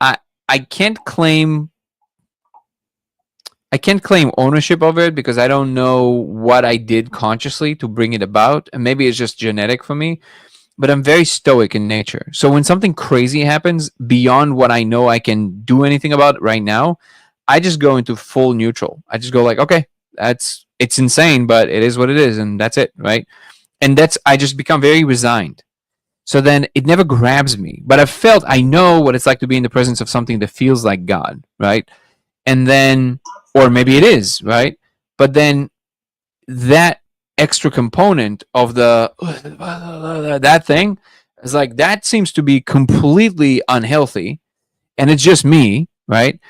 I can't claim ownership of it because I don't know what I did consciously to bring it about, and maybe it's just genetic for me. But I'm very stoic in nature. So when something crazy happens beyond what I know I can do anything about right now, I just go into full neutral. I just go like, okay, it's insane, but it is what it is, and that's it, right? And I just become very resigned. So then it never grabs me. But I know what it's like to be in the presence of something that feels like God, right? And then, or maybe it is, right? But then that extra component of that thing is like, that seems to be completely unhealthy, and it's just me, right?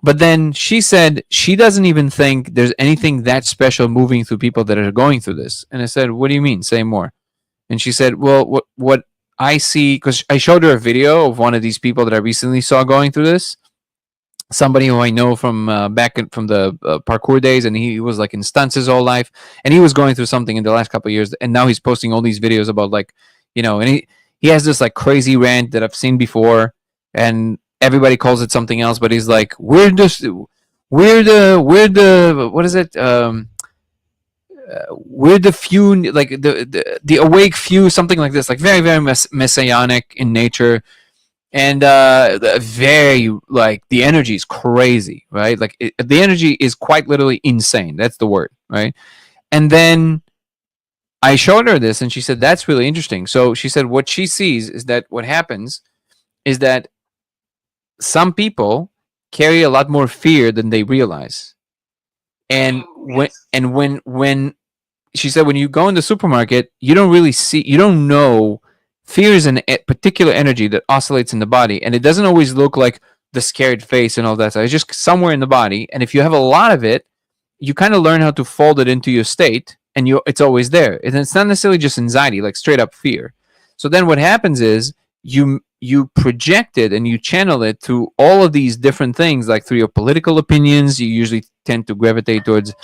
But then she said she doesn't even think there's anything that special moving through people that are going through this. And I said, what do you mean? Say more. And she said, well, what I see, because I showed her a video of one of these people that I recently saw going through this. Somebody who I know from from the parkour days, and he was like in stunts his whole life, and he was going through something in the last couple of years, and now he's posting all these videos about like, and he has this like crazy rant that I've seen before, and everybody calls it something else, but he's like, we're the what is it? We're the few, like the awake few, something like this, like very, very messianic in nature. And very, like, the energy is crazy, right? Like the energy is quite literally insane. That's the word, right? And then I showed her this, and she said, that's really interesting. So she said what she sees is that what happens is that some people carry a lot more fear than they realize. And when she said, when you go in the supermarket, you don't know. Fear is a particular energy that oscillates in the body, and it doesn't always look like the scared face and all that stuff. It's just somewhere in the body, and if you have a lot of it, you kind of learn how to fold it into your state, and it's always there. And it's not necessarily just anxiety, like straight up fear. So then what happens is you project it and you channel it through all of these different things, like through your political opinions. You usually tend to gravitate towards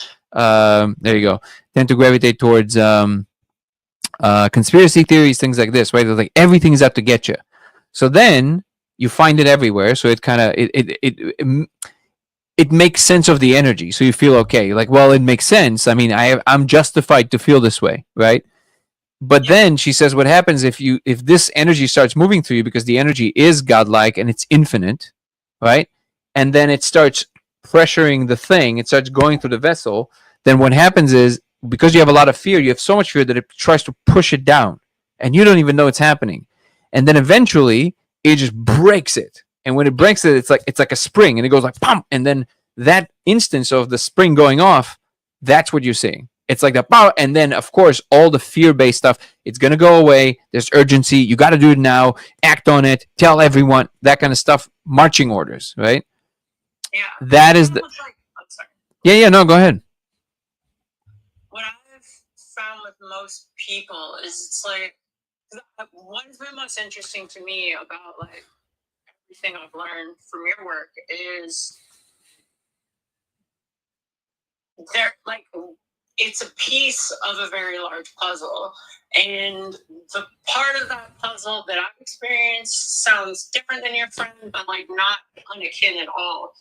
conspiracy theories, things like this, right? Like everything is out to get you. So then you find it everywhere. So it kind of it makes sense of the energy. So you feel okay. Like, well, it makes sense. I mean, I'm justified to feel this way, right? But then she says, what happens if this energy starts moving through you, because the energy is godlike and it's infinite, right? And then it starts pressuring the thing. It starts going through the vessel. Then what happens is, because you have a lot of fear, you have so much fear that it tries to push it down, and you don't even know it's happening. And then eventually it just breaks it. And when it breaks it, it's like a spring, and it goes like pump. And then that instance of the spring going off, that's what you're seeing, It's like the power, and then of course all the fear-based stuff. It's gonna go away. There's urgency. You got to do it now. Act on it. Tell everyone that kind of stuff. Marching orders, right? Yeah. That is the. I'm sorry. Yeah. No, go ahead. What I've found with most people is it's like what's been most interesting to me about like everything I've learned from your work is there like it's a piece of a very large puzzle, and the part of that puzzle that I've experienced sounds different than your friend, but like not unakin at all.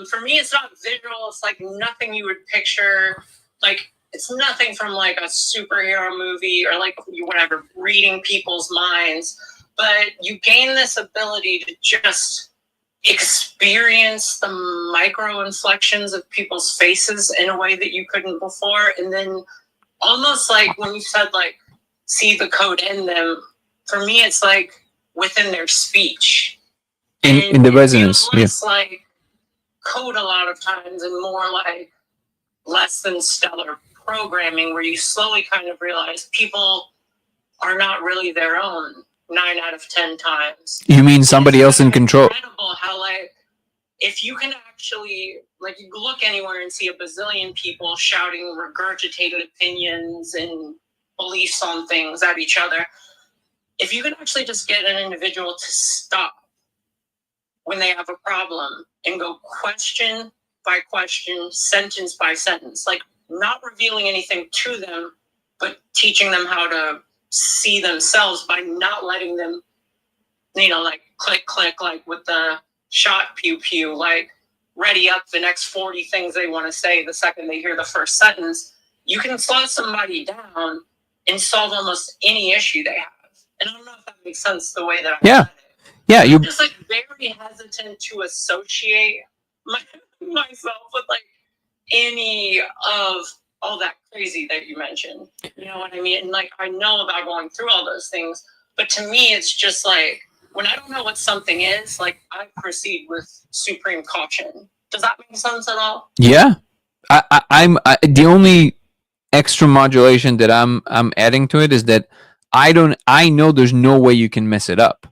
For me, it's not visual. It's like nothing you would picture. Like it's nothing from like a superhero movie or like whatever, reading people's minds. But you gain this ability to just experience the micro inflections of people's faces in a way that you couldn't before. And then almost like when you said like see the code in them, for me it's like within their speech. In the resonance. It's like code a lot of times and more like less than stellar programming where you slowly kind of realize people are not really their own 9 out of 10 times. You mean somebody else in control? Incredible how like if you can actually like you look anywhere and see a bazillion people shouting regurgitated opinions and beliefs on things at each other, if you can actually just get an individual to stop when they have a problem and go question by question, sentence by sentence, like not revealing anything to them, but teaching them how to see themselves by not letting them, like click, like with the shot pew pew, like ready up the next 40 things they want to say the second they hear the first sentence. You can slow somebody down and solve almost any issue they have. And I don't know if that makes sense the way that I said it. Yeah, I'm just like very hesitant to associate myself with like any of all that crazy that you mentioned. You know what I mean? And like I know about going through all those things, but to me it's just like when I don't know what something is, like I proceed with supreme caution. Does that make sense at all? Yeah. I'm the only extra modulation that I'm adding to it is that I know there's no way you can mess it up.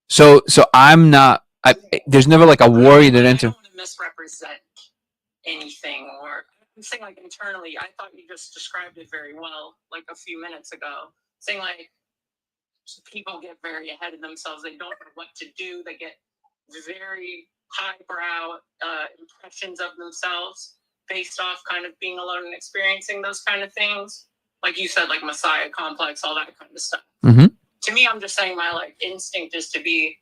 So I'm not. There's never like a worry that enter. I don't want to misrepresent anything, or I'm saying like internally. I thought you just described it very well, like a few minutes ago, saying like people get very ahead of themselves. They don't know what to do. They get very highbrow impressions of themselves based off kind of being alone and experiencing those kind of things. Like you said, like Messiah complex, all that kind of stuff. Mm-hmm. To me, I'm just saying my like instinct is to be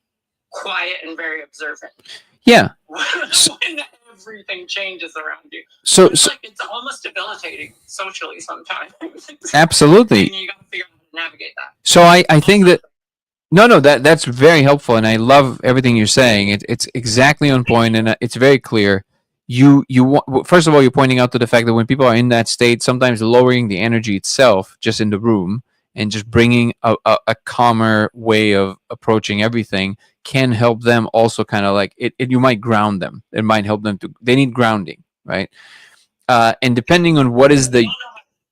quiet and very observant. Yeah. When everything changes around you. So like it's almost debilitating socially sometimes. Absolutely. And you got to figure out how to navigate that. So I think that that's very helpful, and I love everything you're saying. It's exactly on point, and it's very clear. First of all, you're pointing out to the fact that when people are in that state, sometimes lowering the energy itself just in the room and just bringing a calmer way of approaching everything can help them also kind of like it. You might ground them. It might help them they need grounding, right? And depending on what is the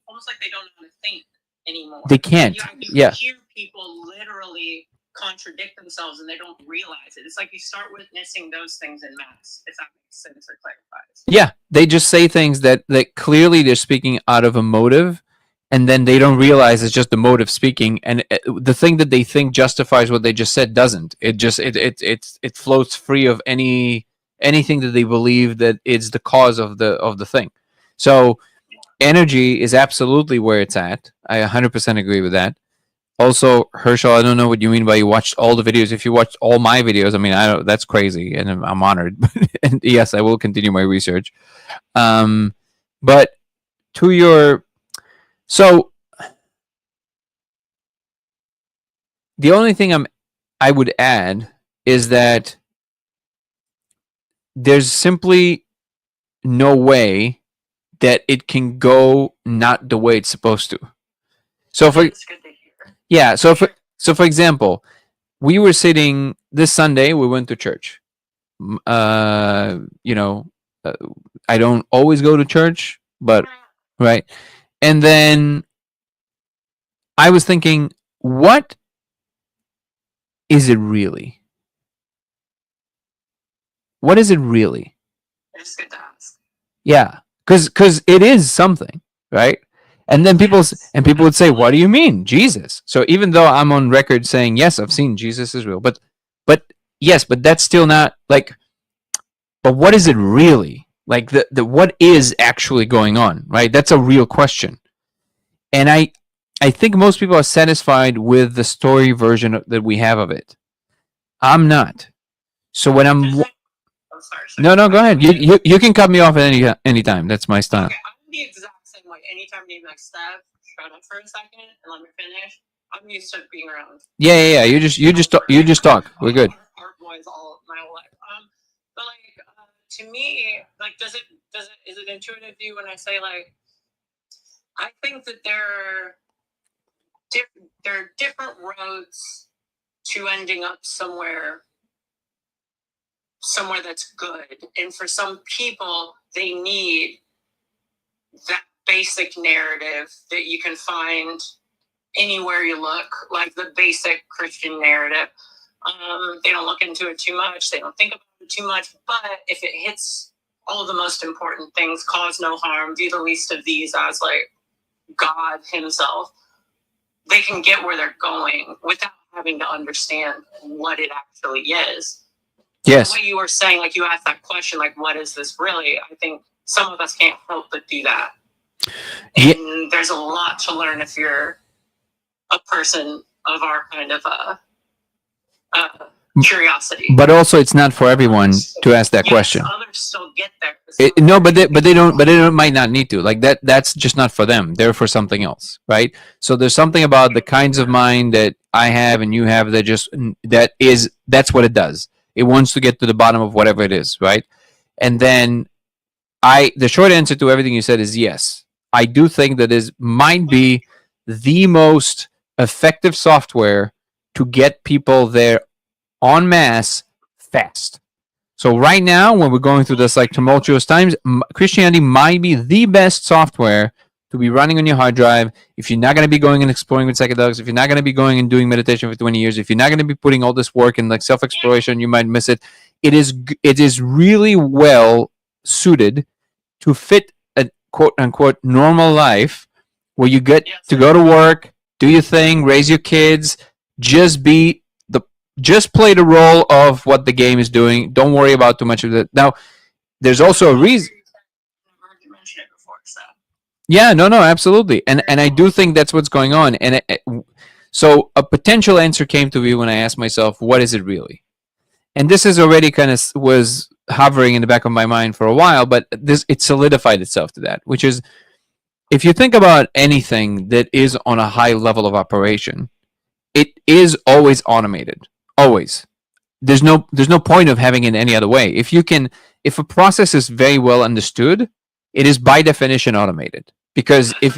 almost like they don't know how to think anymore. They can't. You hear people literally contradict themselves and they don't realize it. It's like you start witnessing those things in mass, if that makes sense or clarifies. Yeah, they just say things that clearly they're speaking out of a motive, and then they don't realize it's just the motive speaking, and the thing that they think justifies what they just said doesn't. It just it floats free of anything that they believe that is the cause of the thing. So energy is absolutely where it's at. I 100% agree with that. Also, Herschel, I don't know what you mean by you watched all the videos. If you watched all my videos, I mean, that's crazy, and I'm honored. And yes, I will continue my research. But to your, so the only thing I would add is that there's simply no way that it can go not the way it's supposed to. So for yeah, so for example, we were sitting this Sunday. We went to church. I don't always go to church, but right? And then I was thinking, what is it really? What is it really? It's good to ask. Yeah, because it is something, right? And then people would say, "What do you mean, Jesus?" So even though I'm on record saying, "Yes, I've seen Jesus is real," but yes, but that's still not like. But what is it really? Like the what is actually going on, right? That's a real question. And I think most people are satisfied with the story version that we have of it. I'm not. So when I'm sorry. no, go ahead. You can cut me off at any time. That's my style. Okay, I'm the exact same way. Anytime you like Steph, shut up for a second and let me finish. I'm used to being around. Yeah. You just talk. We're good. Art boys all my whole life. But like to me, like is it intuitive to you when I say like I think that there are different roads to ending up somewhere that's good, and for some people they need that basic narrative that you can find anywhere you look, like the basic Christian narrative. They don't look into it too much, they don't think about it too much, but if it hits all the most important things, cause no harm, do the least of these as like God himself, they can get where they're going without having to understand what it actually is. Yes. The way you were saying, like you asked that question, like what is this really? I think some of us can't help but do that. And there's a lot to learn if you're a person of our kind of curiosity. But also, it's not for everyone to ask that question. Others still get there. No, but they don't. But they might not need to. Like that. That's just not for them. They're for something else, right? So there's something about the kinds of mind that I have and you have that's what it does. It wants to get to the bottom of whatever it is, right? And then the short answer to everything you said is yes. I do think that might be the most effective software to get people there en masse fast. So right now, when we're going through this like tumultuous times, Christianity might be the best software to be running on your hard drive. If you're not going to be going and exploring with psychedelics, if you're not going to be going and doing meditation for 20 years, if you're not going to be putting all this work in like self-exploration, you might miss it. It is really well suited to fit a quote unquote normal life where you get to go to work, do your thing, raise your kids, just play the role of what the game is doing. Don't worry about too much of it. Now, there's also a reason. Yeah, no, absolutely, and I do think that's what's going on. And so a potential answer came to me when I asked myself, "What is it really?" And this is already kind of was hovering in the back of my mind for a while, but it solidified itself to that, which is, if you think about anything that is on a high level of operation, it is always automated. Always. There's no point of having it any other way. If a process is very well understood, it is by definition automated. Because if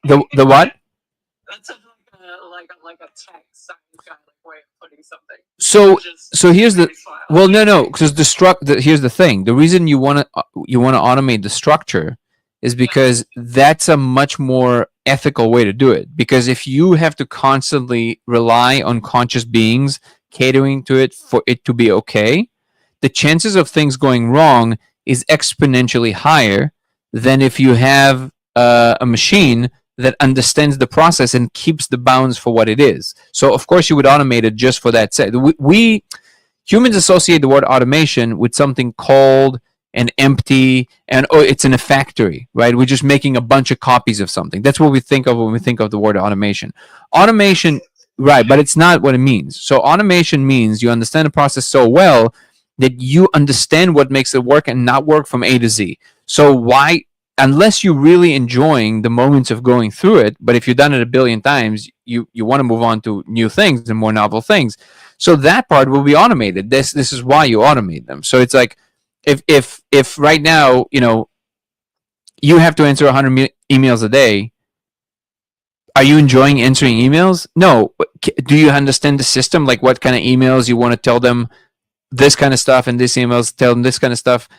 the what? That's like a tech science guy way of putting something. So here's the because here's the thing. The reason you want to automate the structure is because that's a much more ethical way to do it. Because if you have to constantly rely on conscious beings catering to it for it to be okay, the chances of things going wrong is exponentially higher than if you have a machine that understands the process and keeps the bounds for what it is. So of course you would automate it just for that sake. We humans associate the word automation with something cold and empty, and it's in a factory, right? We're just making a bunch of copies of something. That's what we think of when we think of the word automation. Automation, right, but it's not what it means. So automation means you understand the process so well that you understand what makes it work and not work from A to Z. So why, unless you're really enjoying the moments of going through it, but if you've done it a billion times, you want to move on to new things and more novel things. So that part will be automated. This is why you automate them. So it's like, if right now, you have to answer 100 emails a day, are you enjoying answering emails? No. Do you understand the system? Like what kind of emails you want to tell them this kind of stuff, and this emails tell them this kind of stuff?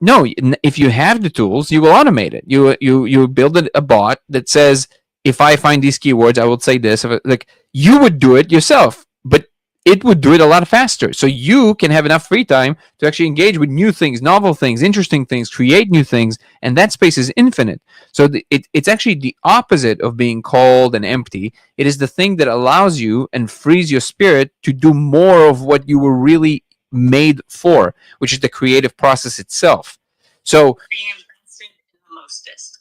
No, if you have the tools, you will automate it. You build a bot that says, if I find these keywords, I will say this. Like, you would do it yourself, but it would do it a lot faster. So you can have enough free time to actually engage with new things, novel things, interesting things, create new things, and that space is infinite. So it's actually the opposite of being cold and empty. It is the thing that allows you and frees your spirit to do more of what you were really made for, which is the creative process itself. So being invested in the mostest.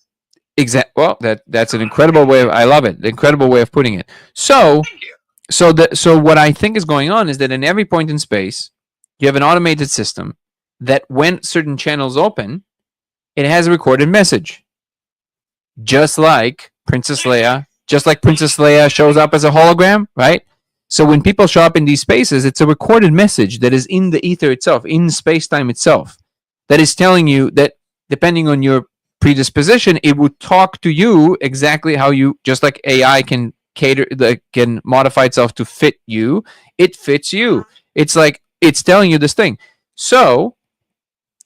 Well, that's an incredible way. I love it. Incredible way of putting it. So what I think is going on is that in every point in space, you have an automated system that when certain channels open, it has a recorded message. Just like Princess Leia shows up as a hologram, right? So when people show up in these spaces, it's a recorded message that is in the ether itself, in space-time itself, that is telling you that depending on your predisposition, it would talk to you exactly how you, just like AI can can modify itself to fit you, it fits you. It's like it's telling you this thing. So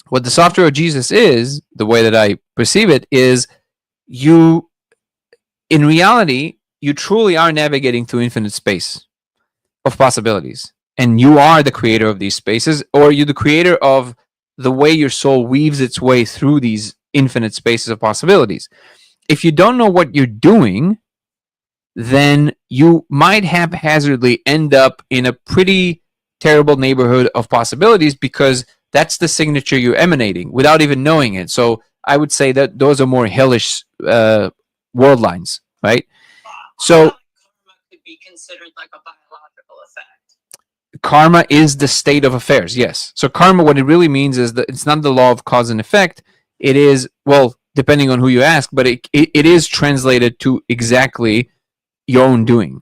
what the software of Jesus is, the way that I perceive it, is you, in reality, you truly are navigating through infinite space of possibilities, and you are the creator of these spaces, or you're the creator of the way your soul weaves its way through these infinite spaces of possibilities. If you don't know what you're doing, then you might haphazardly end up in a pretty terrible neighborhood of possibilities, because that's the signature you're emanating without even knowing it. So I would say that those are more hellish world lines, right? So karma could be considered like a biological effect. Karma is the state of affairs, yes. So karma, what it really means is that it's not the law of cause and effect. It is, well, depending on who you ask, but it is translated to exactly your own doing.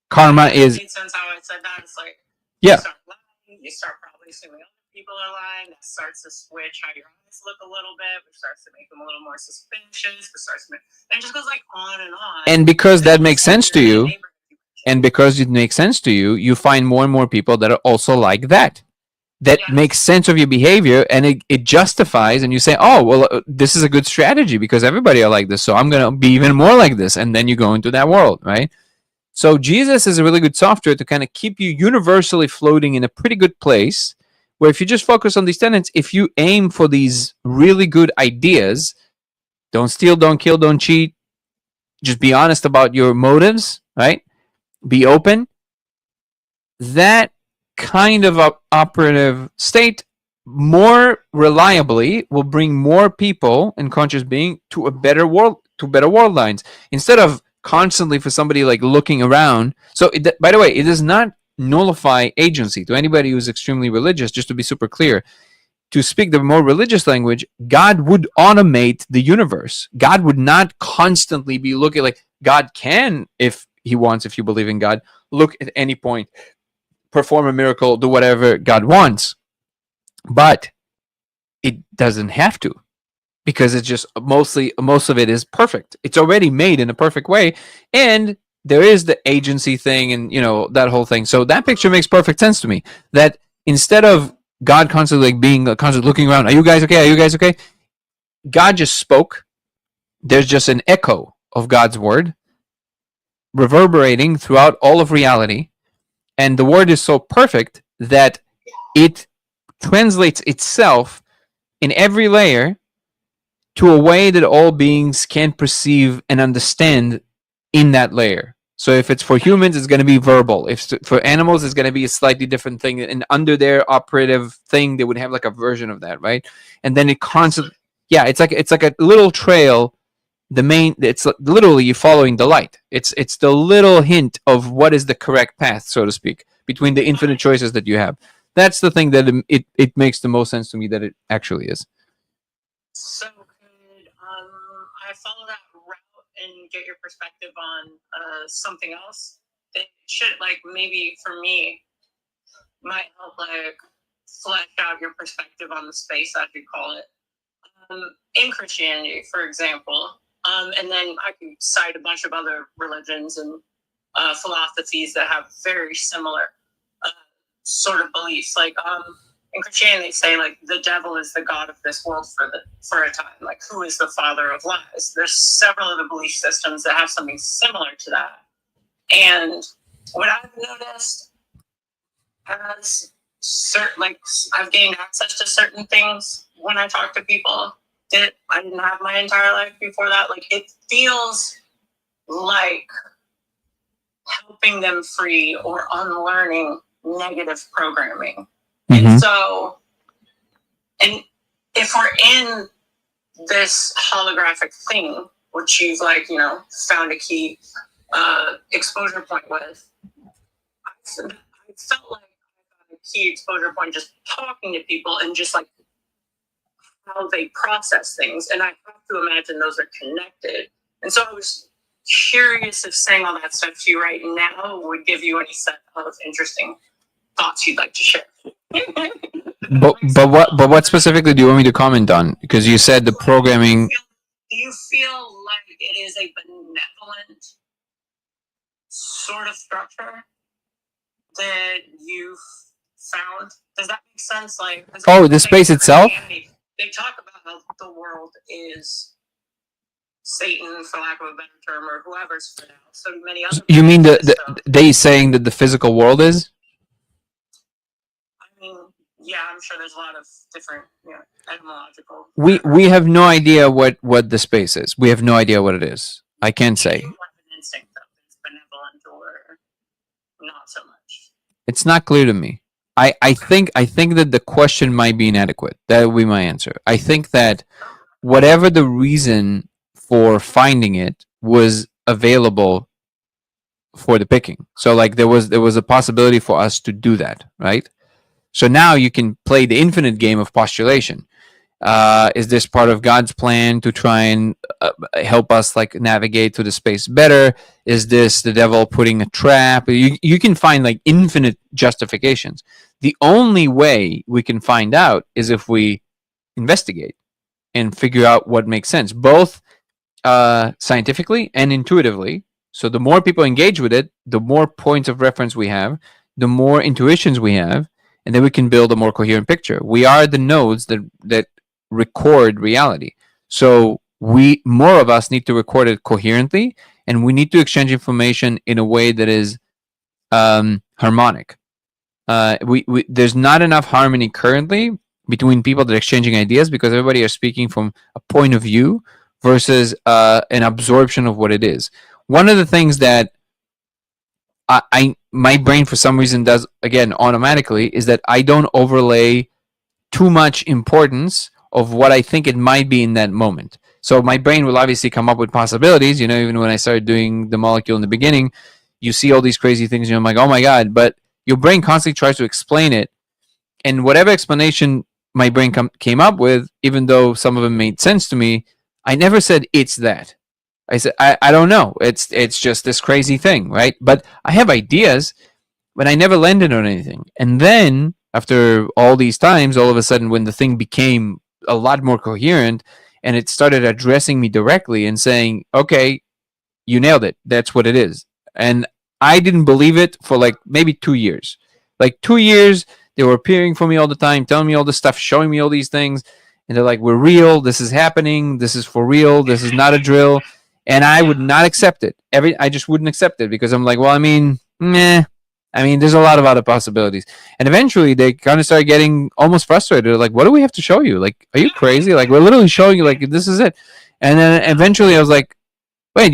Karma is. It makes sense how I said that. It's like, yeah. You start lying, you start probably assuming other people are lying. That starts to switch how your eyes look a little bit, which starts to make them a little more suspicious. And it just goes like on and on. And because that makes sense to you, and because it makes sense to you, you find more and more people that are also like that. That makes sense of your behavior, and it justifies, and you say, oh, well, this is a good strategy because everybody are like this, so I'm going to be even more like this. And then you go into that world, right? So Jesus is a really good software to kind of keep you universally floating in a pretty good place, where if you just focus on these tenets, if you aim for these really good ideas, don't steal, don't kill, don't cheat, just be honest about your motives, right? Be open. That kind of operative state more reliably will bring more people and conscious being to a better world, to better world lines, instead of constantly for somebody like looking around. So by the way, it does not nullify agency. To anybody who's extremely religious, just to be super clear, to speak the more religious language, God would automate the universe. God would not constantly be looking. Like, God can, if he wants, if you believe in God, look at any point, perform a miracle, do whatever God wants. But it doesn't have to, because it's just most of it is perfect. It's already made in a perfect way. And there is the agency thing and, that whole thing. So that picture makes perfect sense to me, that instead of God constantly constantly looking around, are you guys okay? Are you guys okay? God just spoke. There's just an echo of God's word reverberating throughout all of reality. And the word is so perfect that it translates itself in every layer to a way that all beings can perceive and understand in that layer. So if it's for humans, it's going to be verbal. If for animals, it's going to be a slightly different thing. And under their operative thing, they would have like a version of that, right? And then it constantly, it's like a little trail. It's literally you following the light. It's the little hint of what is the correct path, so to speak, between the infinite choices that you have. That's the thing that it makes the most sense to me that it actually is. So could I follow that route and get your perspective on something else that should, like, maybe for me might help like flesh out your perspective on the space, as you call it, in Christianity, for example. And then I can cite a bunch of other religions and philosophies that have very similar sort of beliefs. Like, in Christianity, they say like the devil is the god of this world for a time. Like, who is the father of lies? There's several of the belief systems that have something similar to that. And what I've noticed as I've gained access to certain things when I talk to people that I didn't have my entire life before that. Like, it feels like helping them free or unlearning negative programming. Mm-hmm. And so, and if we're in this holographic thing, which you've found a key exposure point with, I felt like I got a key exposure point just talking to people and just like how they process things. And I have to imagine those are connected. And so I was curious if saying all that stuff to you right now would give you any set of interesting thoughts you'd like to share. But what specifically do you want me to comment on? Because you said the programming. Do you feel like it is a benevolent sort of structure that you've found? Does that make sense? Like, the space itself? They talk about how the world is Satan, for lack of a better term, or whoever's for now. So many other. You mean they saying that the physical world is? I mean, yeah, I'm sure there's a lot of different, etymological. We have no idea what the space is. We have no idea what it is. I can't say. You have an instinct that it's benevolent or not so much. It's not clear to me. I think that the question might be inadequate. That would be my answer. I think that whatever the reason for finding it was available for the picking. So like there was a possibility for us to do that, right? So now you can play the infinite game of postulation. Is this part of God's plan to try and help us like navigate through the space better? Is this the devil putting a trap? You can find like infinite justifications. The only way we can find out is if we investigate and figure out what makes sense, both scientifically and intuitively. So the more people engage with it, the more points of reference we have, the more intuitions we have, and then we can build a more coherent picture. We are the nodes that record reality. So more of us need to record it coherently, and we need to exchange information in a way that is harmonic. There's not enough harmony currently between people that are exchanging ideas because everybody is speaking from a point of view versus an absorption of what it is. One of the things that my brain for some reason does again automatically is that I don't overlay too much importance of what I think it might be in that moment. So my brain will obviously come up with possibilities. Even when I started doing the molecule in the beginning, you see all these crazy things and I'm like, oh my God, but your brain constantly tries to explain it. And whatever explanation my brain came up with, even though some of them made sense to me, I never said it's that. I said, I don't know. It's just this crazy thing, right? But I have ideas, but I never landed on anything. And then after all these times, all of a sudden when the thing became a lot more coherent and it started addressing me directly and saying, okay, you nailed it. That's what it is. And I didn't believe it for like maybe 2 years. Like 2 years, they were appearing for me all the time, telling me all this stuff, showing me all these things. And they're like, we're real. This is happening. This is for real. This is not a drill. And I would not accept it. I just wouldn't accept it because I'm like, well, there's a lot of other possibilities. And eventually they kind of started getting almost frustrated. They're like, what do we have to show you? Like, are you crazy? Like, we're literally showing you, like, this is it. And then eventually I was like, wait,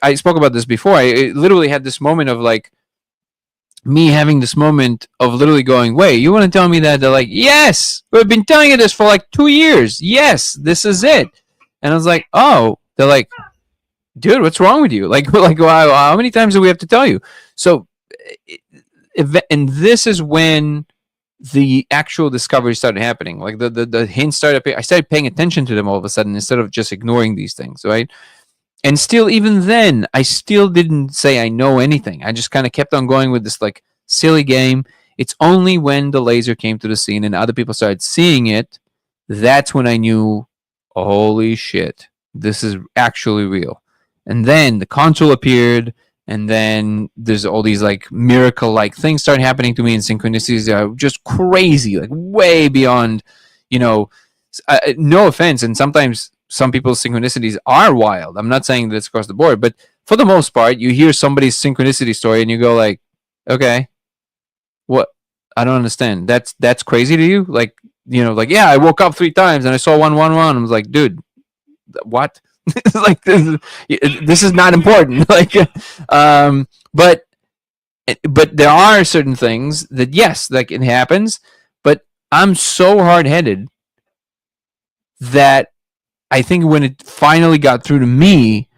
I spoke about this before. I literally had this moment of like, me having this moment of literally going, wait, you want to tell me that? They're like, yes, we've been telling you this for like 2 years. Yes, this is it. And I was like, oh, they're like, dude, what's wrong with you? Like, wow, how many times do we have to tell you? So, and this is when the actual discovery started happening. Like the hints started appearing. I started paying attention to them all of a sudden instead of just ignoring these things, right? And still, even then, I still didn't say I know anything. I just kind of kept on going with this like silly game. It's only when the laser came to the scene and other people started seeing it, that's when I knew, holy shit, this is actually real. And then the console appeared, and then there's all these like miracle like things start happening to me, and synchronicities are just crazy, like way beyond, you know, no offense, and sometimes some people's synchronicities are wild. I'm not saying that it's across the board, but for the most part, you hear somebody's synchronicity story and you go like, okay, what? I don't understand. That's crazy to you? Like, you know, like, yeah, I woke up 3 times and I saw 111. I was like, dude, what? Like, this is not important. Like, but there are certain things that, yes, like it happens, but I'm so hard-headed that I think when it finally got through to me,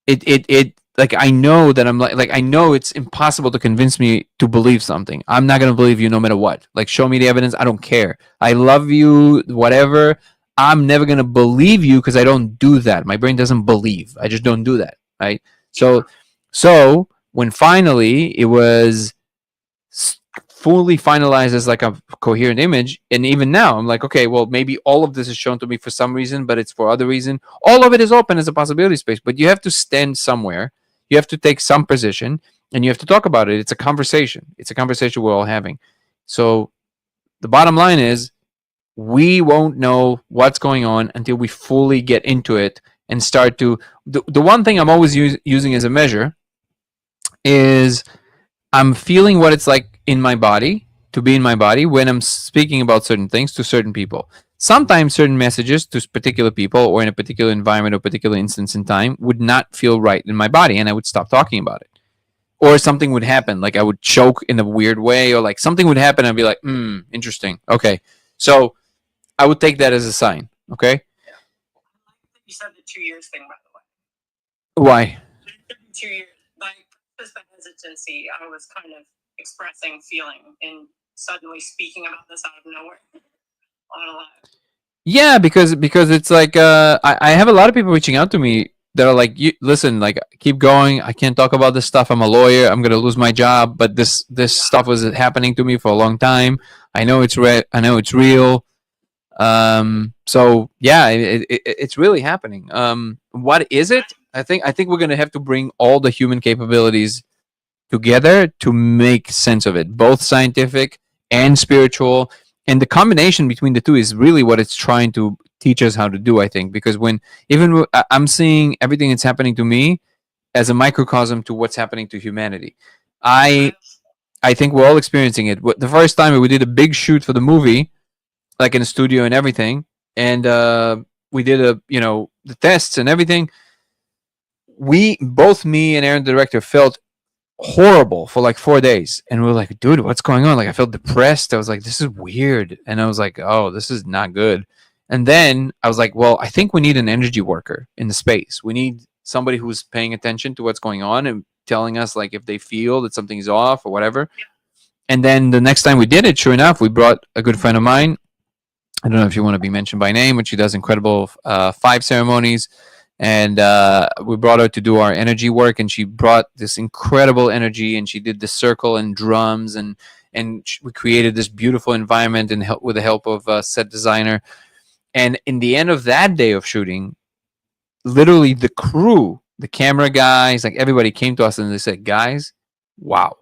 it like, I know that I'm like I know it's impossible to convince me to believe something. I'm not gonna believe you no matter what. Like, show me the evidence. I don't care. I love you, whatever. I'm never gonna believe you because I don't do that. My brain doesn't believe. I just don't do that. Right. So when finally it was fully finalized as like a coherent image, and even now I'm like, okay, well, maybe all of this is shown to me for some reason, but it's for other reason. All of it is open as a possibility space, but you have to stand somewhere. You have to take some position, and you have to talk about it. It's a conversation. It's a conversation we're all having. So the bottom line is, we won't know what's going on until we fully get into it and start to. The one thing I'm always using as a measure is I'm feeling what it's like in my body, to be in my body when I'm speaking about certain things to certain people. Sometimes certain messages to particular people or in a particular environment or particular instance in time would not feel right in my body, and I would stop talking about it. Or something would happen, like I would choke in a weird way, or like something would happen and I'd be like, interesting. Okay. So I would take that as a sign. Okay. You said the 2 years thing, by the way. Why? 2 years. Like, just the hesitancy I was kind of expressing, feeling, and suddenly speaking about this out of nowhere on a live. Yeah, because it's like I have a lot of people reaching out to me that are like, listen, like, keep going. I can't talk about this stuff. I'm a lawyer. I'm gonna lose my job. But this stuff was happening to me for a long time. I know it's I know it's real. So yeah, it's really happening. What is it? I think we're gonna have to bring all the human capabilities together to make sense of it, both scientific and spiritual. And the combination between the two is really what it's trying to teach us how to do, I think, because when even I'm seeing everything that's happening to me as a microcosm to what's happening to humanity. I think we're all experiencing it. The first time we did a big shoot for the movie, like in a studio and everything, and we did the tests and everything. We both, me and Aaron, the director, felt horrible for like 4 days, and we were like, dude, what's going on? Like, I felt depressed. I was like, this is weird, and I was like, oh, this is not good. And then I was like, well, I think we need an energy worker in the space. We need somebody who's paying attention to what's going on and telling us like if they feel that something's off or whatever. And then the next time we did it, sure enough, we brought a good friend of mine. I don't know if you want to be mentioned by name, but she does incredible 5 ceremonies. And we brought her to do our energy work, and she brought this incredible energy, and she did the circle and drums, and we created this beautiful environment and with the help of a set designer. And in the end of that day of shooting, literally the crew, the camera guys, like everybody came to us and they said, guys, wow,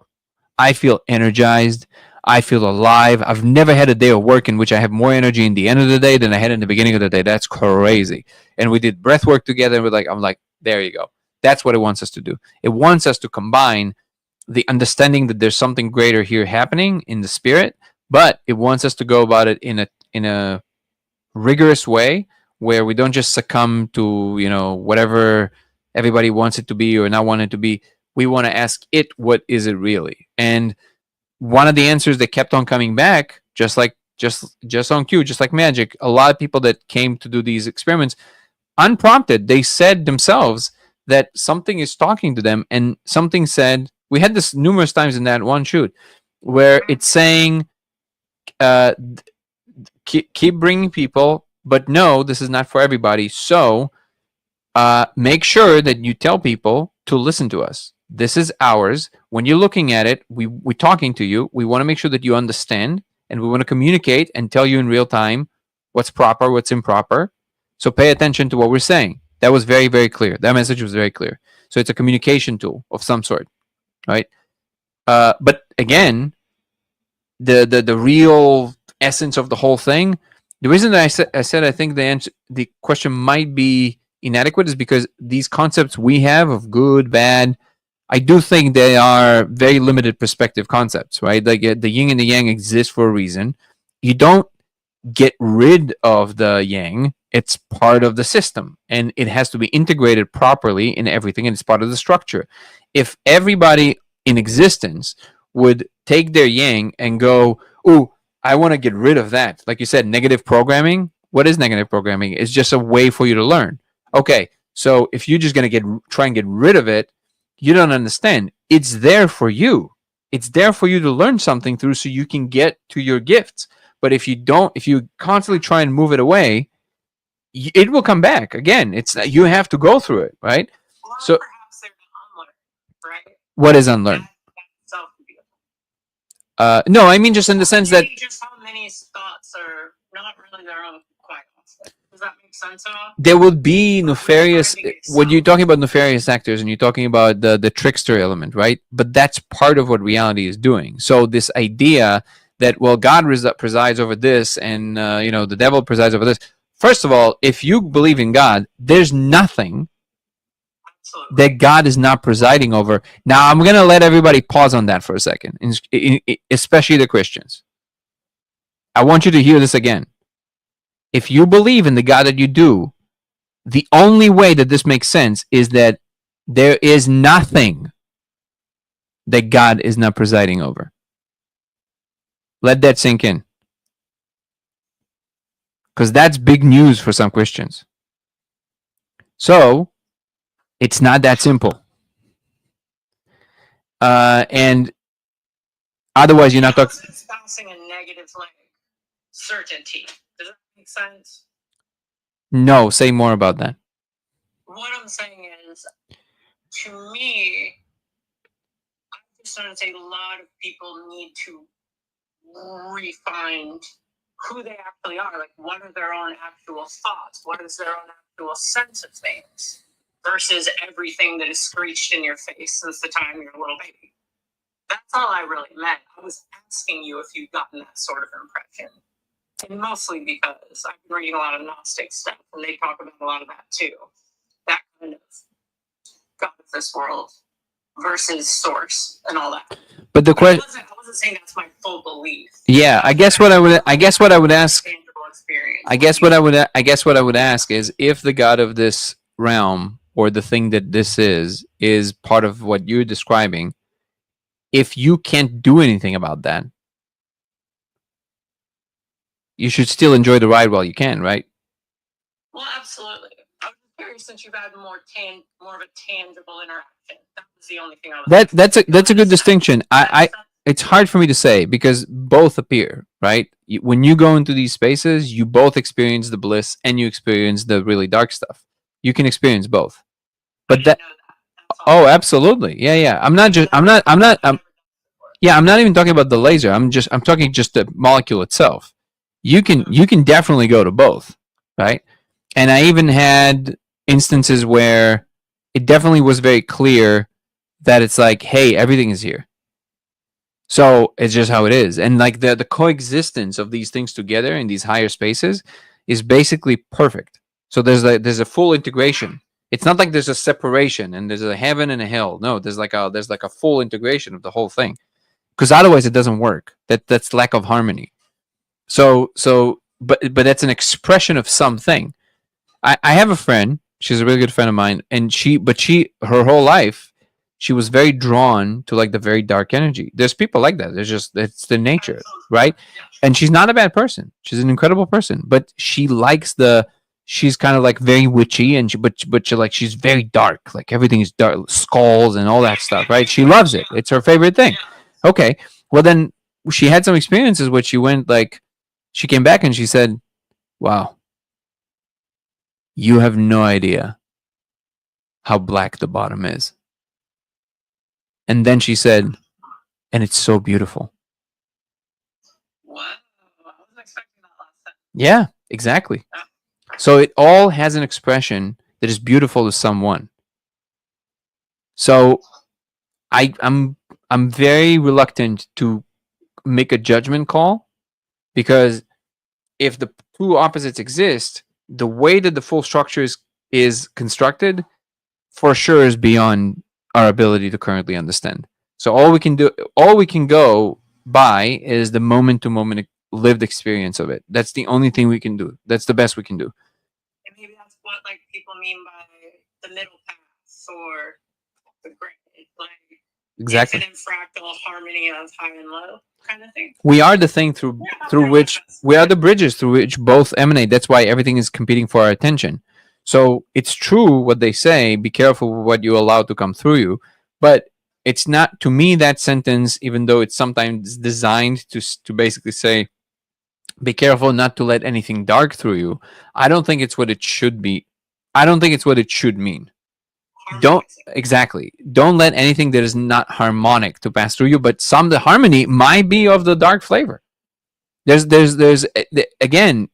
I feel energized. I feel alive. I've never had a day of work in which I have more energy in the end of the day than I had in the beginning of the day. That's crazy. And we did breath work together. And I'm like, there you go. That's what it wants us to do. It wants us to combine the understanding that there's something greater here happening in the spirit, but it wants us to go about it in a rigorous way where we don't just succumb to, whatever everybody wants it to be or not want it to be. We want to ask it, what is it really? And one of the answers that kept on coming back, just on cue, just like magic, a lot of people that came to do these experiments, unprompted, they said themselves that something is talking to them, and something said, we had this numerous times in that one shoot, where it's saying, keep bringing people, but no, this is not for everybody. So make sure that you tell people to listen to us. This is ours. When you're looking at it, we're talking to you. We want to make sure that you understand, and we want to communicate and tell you in real time what's proper, what's improper. So pay attention to what we're saying. That was very, very clear. That message was very clear. So it's a communication tool of some sort, right? But again, the real essence of the whole thing, the reason that I said I think the question might be inadequate is because these concepts we have of good, bad, I do think they are very limited perspective concepts, right? Like the yin and the yang exist for a reason. You don't get rid of the yang. It's part of the system, and it has to be integrated properly in everything, and it's part of the structure. If everybody in existence would take their yang and go, "Ooh, I want to get rid of that," like you said, negative programming. What is negative programming? It's just a way for you to learn. Okay, so if you're just gonna try and get rid of it, you don't understand. It's there for you. It's there for you to learn something through so you can get to your gifts. But if you constantly try and move it away, it will come back again. It's you have to go through it, right? Or So perhaps they're unlearned, right? what is unlearned? That itself would be a- No, I mean just in the sense that Maybe just how many thoughts are not really their own quite often. Does that make sense at all? there would be nefarious. When you're talking about nefarious actors and you're talking about the trickster element, right? But that's part of what reality is doing. So this idea that, well, God presides over this, and the devil presides over this. First of all, if you believe in God, there's nothing Absolutely. that God is not presiding over. Now, I'm going to let everybody pause on that for a second, especially the Christians. I want you to hear this again. If you believe in the God that you do, the only way that this makes sense is that there is nothing that God is not presiding over. Let that sink in. Because that's big news for some Christians. So, it's not that simple. And otherwise, you're not talking. It's espousing a negative like certainty. Does that make sense? No, say more about that. What I'm saying is, to me, I'm just trying to say a lot of people need to refine who they actually are. Like, what are their own actual thoughts? What is their own actual sense of things? Versus everything that is screeched in your face since the time you're a little baby. That's all I really meant. I was asking you if you've gotten that sort of impression. And mostly because I've been reading a lot of Gnostic stuff, and they talk about a lot of that too. That kind of God of this world versus source and all that. But the question, I wasn't saying that's my full belief. yeah, I guess what I would ask, Tangible experience. I guess what I would ask is if the God of this realm or the thing that this is part of what you're describing, if you can't do anything about that, you should still enjoy the ride while you can, right? Well, absolutely. I was curious since you've had more of a tangible interaction. That was the only thing I was. That's a good distinction. It's hard for me to say because both appear, right? When you go into these spaces, you both experience the bliss and you experience the really dark stuff. You can experience both. But that, oh, absolutely, yeah. I'm not even talking about the laser. I'm talking just the molecule itself. You can definitely go to both, right? And I even had instances where it definitely was very clear that it's like, hey, everything is here. So it's just how it is. And like the coexistence of these things together in these higher spaces is basically perfect. So there's a full integration. It's not like there's a separation and there's a heaven and a hell. No, there's like a full integration of the whole thing. Because otherwise it doesn't work. That's lack of harmony. So but that's an expression of something. I have a friend, she's a really good friend of mine, and her whole life she was very drawn to like the very dark energy. There's people like that. It's the nature, right? And she's not a bad person. She's an incredible person, but she likes she's kind of like very witchy and she's very dark. Like everything is dark, skulls and all that stuff, right? She loves it. It's her favorite thing. Okay. Well, then she had some experiences where she came back and she said, wow, you have no idea how black the bottom is. And then she said, and it's so beautiful. Wow. I wasn't expecting that last time. Yeah, exactly. So it all has an expression that is beautiful to someone. So I'm very reluctant to make a judgment call, because if the two opposites exist, the way that the full structure is constructed for sure is beyond our ability to currently understand. So all we can go by is the moment to moment lived experience of it. That's the only thing we can do. That's the best we can do. And maybe that's what like people mean by the middle path or the gray, like Exactly. infinite fractal harmony of high and low kind of thing. We are the thing through which we are the bridges through which both emanate. That's why everything is competing for our attention. So it's true what they say, be careful with what you allow to come through you. But it's not, to me, that sentence, even though it's sometimes designed to basically say, be careful not to let anything dark through you. I don't think it's what it should be. I don't think it's what it should mean. Don't let anything that is not harmonic to pass through you, but the harmony might be of the dark flavor. There's again,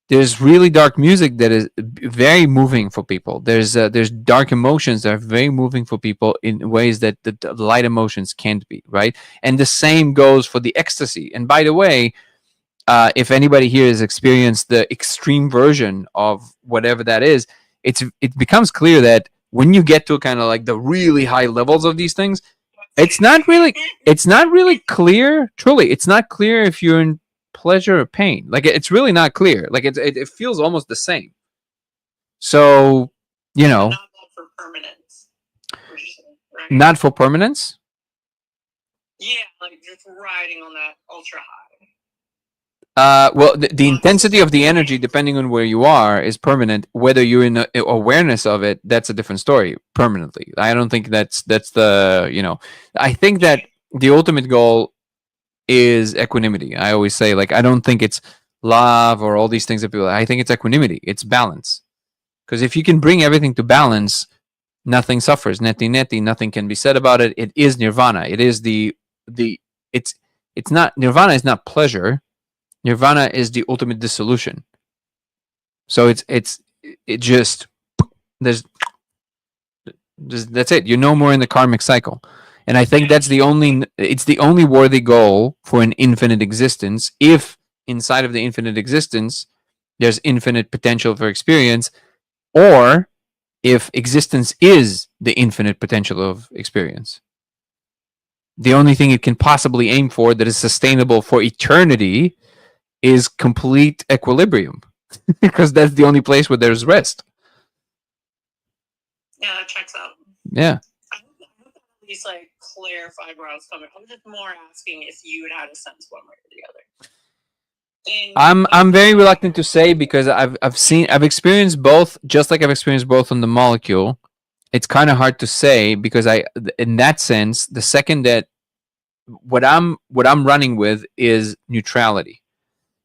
there's really dark music that is very moving for people. There's dark emotions that are very moving for people in ways that the light emotions can't be, right? And the same goes for the ecstasy. And by the way, if anybody here has experienced the extreme version of whatever that is, it becomes clear that when you get to kind of like the really high levels of these things, it's not really clear. Truly, it's not clear if you're in pleasure or pain. Like, it's really not clear. Like, it feels almost the same. So, not for permanence. Right? Not for permanence. Yeah, like just riding on that ultra high. Well, the intensity of the energy, depending on where you are, is permanent. Whether you're in awareness of it, that's a different story. Permanently, I don't think that's the. I think that the ultimate goal is equanimity. I always say, like, I don't think it's love or all these things that people. I think it's equanimity. It's balance. Because if you can bring everything to balance, nothing suffers. Neti, nothing can be said about it. It is nirvana. It is it's not, nirvana is not pleasure. Nirvana is the ultimate dissolution. So it just there's that's it. You're no more in the karmic cycle. And I think it's the only worthy goal for an infinite existence. If inside of the infinite existence there's infinite potential for experience, or if existence is the infinite potential of experience. The only thing it can possibly aim for that is sustainable for eternity is complete equilibrium, because that's the only place where there's rest. Yeah, that checks out. Yeah. I hope at least like clarified where I was coming. I was just more asking if you had a sense one way or the other. I'm very reluctant to say, because I've experienced both, just like I've experienced both on the molecule. It's kind of hard to say, because in that sense, the second that what I'm running with is neutrality.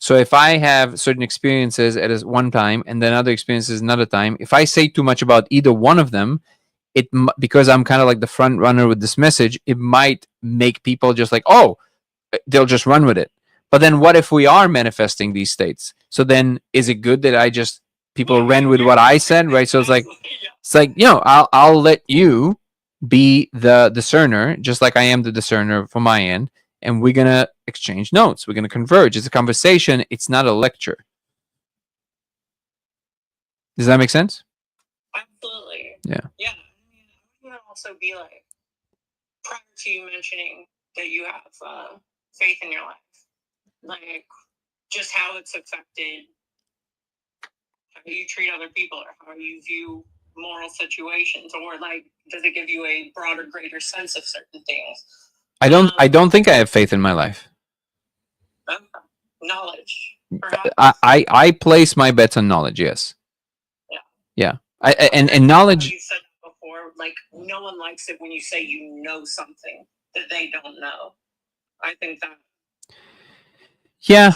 So if I have certain experiences at one time and then other experiences another time, if I say too much about either one of them, because I'm kind of like the front runner with this message, it might make people just like, oh, they'll just run with it. But then what if we are manifesting these states? So then is it good that people ran with what I said, right? So it's like, I'll let you be the discerner, just like I am the discerner from my end. And we're going to exchange notes. We're going to converge. It's a conversation. It's not a lecture. Does that make sense? Absolutely. Yeah. Yeah. I mean, it would also be like, prior to you mentioning that you have faith in your life, like just how it's affected how you treat other people or how you view moral situations, or like, does it give you a broader, greater sense of certain things? I don't think I have faith in my life. Knowledge, perhaps? I place my bets on knowledge. Yes. Yeah. And knowledge. You said before, like, no one likes it when you say you know something that they don't know. I think that. Yeah.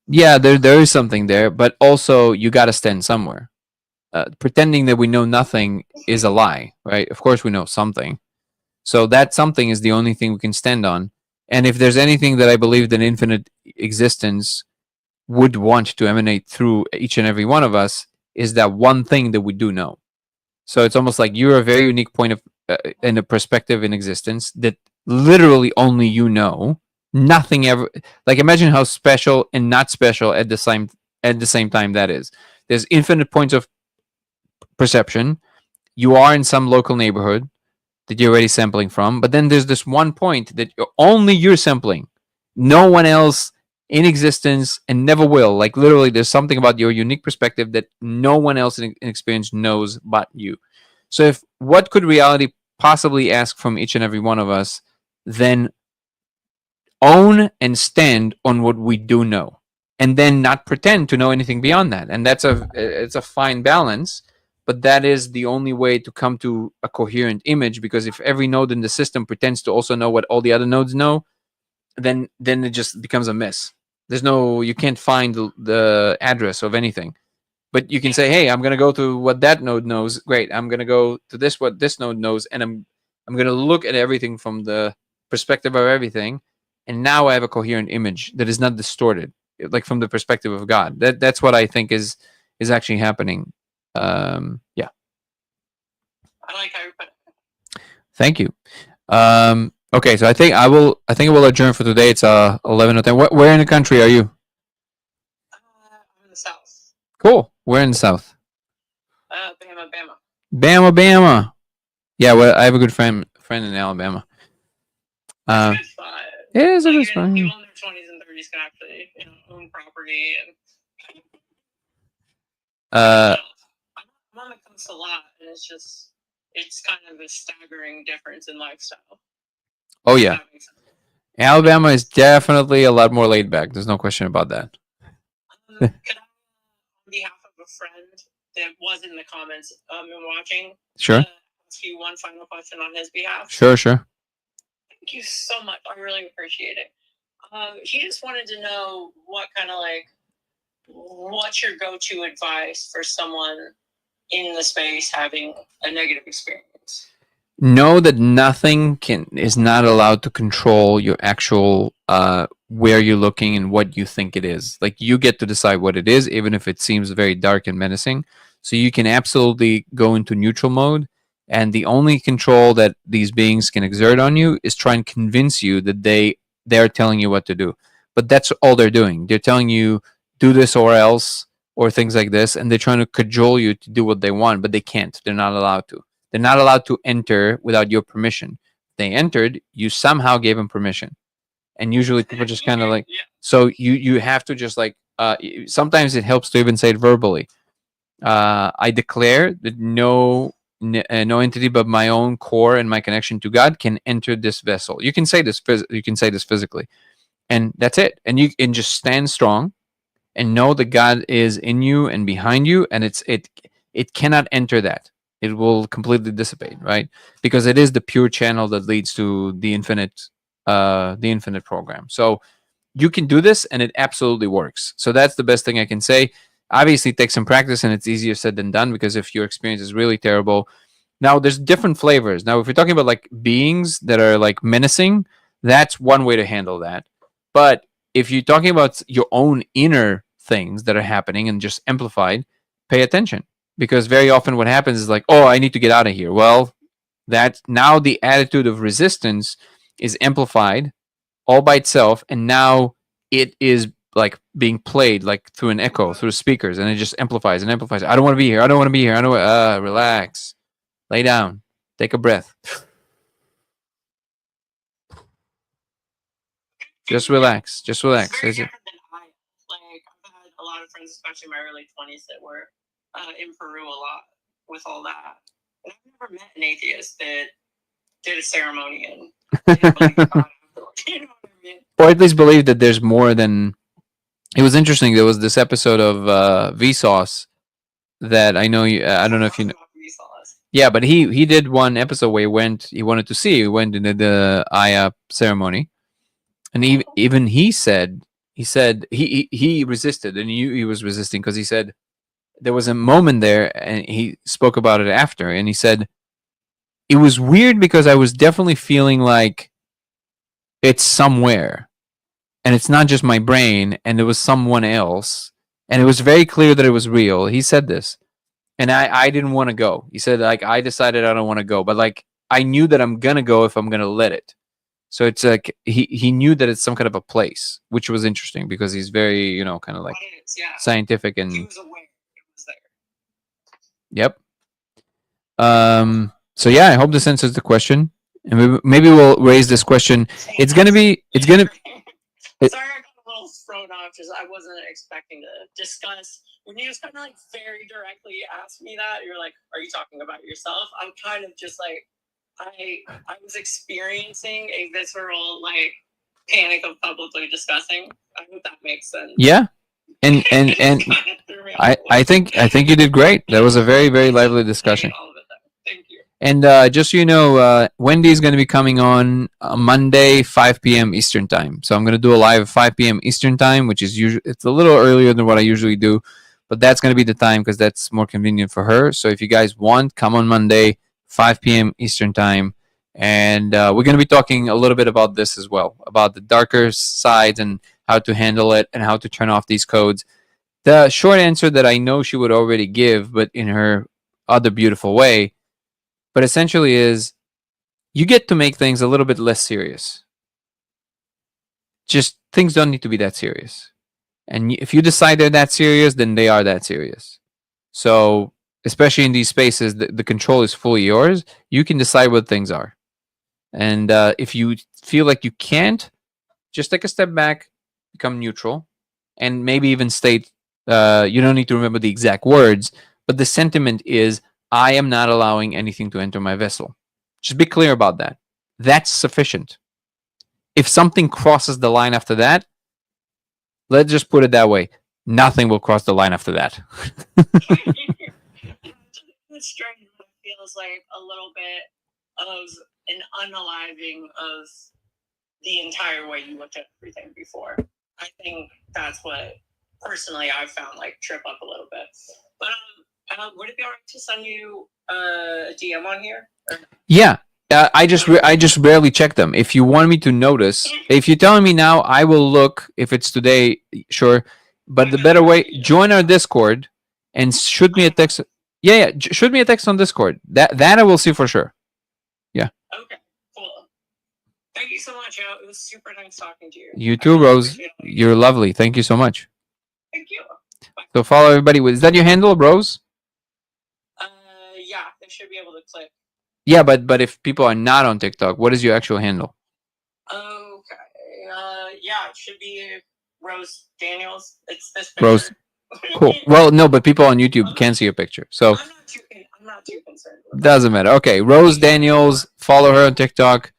Yeah, there is something there, but also you got to stand somewhere. Pretending that we know nothing is a lie, right? Of course we know something. So that something is the only thing we can stand on. And if there's anything that I believe that infinite existence would want to emanate through each and every one of us, is that one thing that we do know. So it's almost like you're a very unique point of and a perspective in existence that literally only you know. Nothing ever, like, imagine how special and not special at the same time that is. There's infinite points of perception. You are in some local neighborhood that you're already sampling from, but then there's this one point that only you're sampling. No one else in existence and never will. Like, literally, there's something about your unique perspective that no one else in experience knows but you. So if what could reality possibly ask from each and every one of us, then own and stand on what we do know, and then not pretend to know anything beyond that. And it's a fine balance, but that is the only way to come to a coherent image, because if every node in the system pretends to also know what all the other nodes know, then it just becomes a mess. You can't find the address of anything. But you can say, hey, I'm going to go to what that node knows. Great. I'm going to go to this, what this node knows. And I'm going to look at everything from the perspective of everything. And now I have a coherent image that is not distorted, like from the perspective of God. That's what I think is actually happening. Yeah. I like how you put it. Thank you. Okay, so I think I will adjourn for today. It's 11:10. Where in the country are you? I'm in the south. Cool. Where in the south? Bama. Bama. Yeah, well, I have a good friend in Alabama. It's good fun. It is a Like, good fun. People in their 20s and 30s can actually, own property and. I'm on the coast a lot, and it's kind of a staggering difference in lifestyle. Oh yeah, Alabama is definitely a lot more laid back. There's no question about that. Could I, on behalf of a friend that was in the comments and watching, Sure. Ask you one final question on his behalf? Sure. Thank you so much. I really appreciate it. He just wanted to know what's your go-to advice for someone in the space having a negative experience? Know that nothing is not allowed to control your actual where you're looking and what you think it is. Like, you get to decide what it is, even if it seems very dark and menacing. So you can absolutely go into neutral mode, and the only control that these beings can exert on you is try and convince you that they're telling you what to do. But that's all they're doing. They're telling you, do this or else, or things like this, and they're trying to cajole you to do what they want, but they can't. They're not allowed to. They're not allowed to enter without your permission. They entered, you somehow gave them permission. And usually people just kind of like, so you have to just like, sometimes it helps to even say it verbally. I declare that no entity but my own core and my connection to God can enter this vessel. You can say this physically, and that's it. And you can just stand strong and know that God is in you and behind you, and it cannot enter that. It will completely dissipate, right? Because it is the pure channel that leads to the infinite program. So you can do this, and it absolutely works. So that's the best thing I can say. Obviously, it takes some practice, and it's easier said than done, because if your experience is really terrible, now there's different flavors. Now, if you're talking about like beings that are like menacing, that's one way to handle that. But if you're talking about your own inner things that are happening and just amplified, pay attention. Because very often what happens is like, oh, I need to get out of here. Well, that now the attitude of resistance is amplified all by itself, and now it is like being played like through an echo through speakers, and it just amplifies and amplifies. I don't want to be here. I don't want to be here. I don't. Relax, lay down, take a breath. Just relax. It's very different than I've had a lot of friends, especially in my early 20s, that were in Peru a lot with all that. And I've never met an atheist that did a ceremony and didn't believe in God afterwards. You know what I mean? Or at least believe that there's more than. It was interesting. There was this episode of Vsauce that I know you. I don't know if you know. Yeah, but he did one episode where he wanted to see. He went into the Aya ceremony, and even he said he resisted, and he was resisting because he said there was a moment there, and he spoke about it after, and he said it was weird because I was definitely feeling like it's somewhere, and it's not just my brain, and it was someone else, and it was very clear that it was real. He said this, and I didn't want to go. He said like I decided I don't want to go, but like I knew that I'm gonna go if I'm gonna let it. So it's like he knew that it's some kind of a place, which was interesting because he's very, you know, kind of like scientific He and was aware it was there. yep. So yeah, I hope this answers the question, and maybe we'll raise this question. It's gonna be it- Sorry, I got a little thrown off because I wasn't expecting to discuss. When you just kind of like very directly asked me that, you're like, "Are you talking about yourself?" I'm kind of just like, I was experiencing a visceral like panic of publicly discussing. I hope that makes sense. yeah, and I think you did great. That was a very very lively discussion. All of it, though. Thank you. And just so you know, Wendy is going to be coming on Monday, 5 p.m. Eastern time. So I'm going to do a live at 5 p.m. Eastern time, which is usually it's a little earlier than what I usually do, but that's going to be the time because that's more convenient for her. So if you guys want, come on Monday, 5 p.m. Eastern time, and we're going to be talking a little bit about this as well, about the darker sides and how to handle it and how to turn off these codes. The short answer that I know she would already give, but in her other beautiful way, but essentially is you get to make things a little bit less serious. Just things don't need to be that serious. And if you decide they're that serious, then they are that serious. So, especially in these spaces, the control is fully yours. You can decide what things are. And if you feel like you can't, just take a step back, become neutral, and maybe even state you don't need to remember the exact words, but the sentiment is I am not allowing anything to enter my vessel. Just be clear about that. That's sufficient. If something crosses the line after that, let's just put it that way. Nothing will cross the line after that. It's strange when it feels like a little bit of an unaliving of the entire way you looked at everything before. I think that's what personally I found like trip up a little bit. But would it be alright to send you a DM on here? Yeah. I just rarely check them. If you want me to notice, if you're telling me now, I will look. If it's today, sure. But the better way, join our Discord and shoot me a text. Yeah, shoot me a text on Discord. That I will see for sure. Yeah. Okay, cool. Thank you so much. It was super nice talking to you. You too, Rose. You're lovely. Thank you so much. Thank you. Bye. So follow everybody. Is that your handle, Rose? Yeah, they should be able to click. Yeah, but if people are not on TikTok, what is your actual handle? Okay. Yeah, it should be Rose Daniels. It's this picture. Rose. Cool. Well, no, but people on YouTube can see your picture, so I'm not too concerned. Doesn't matter. Okay, Rose Daniels. Follow her on TikTok.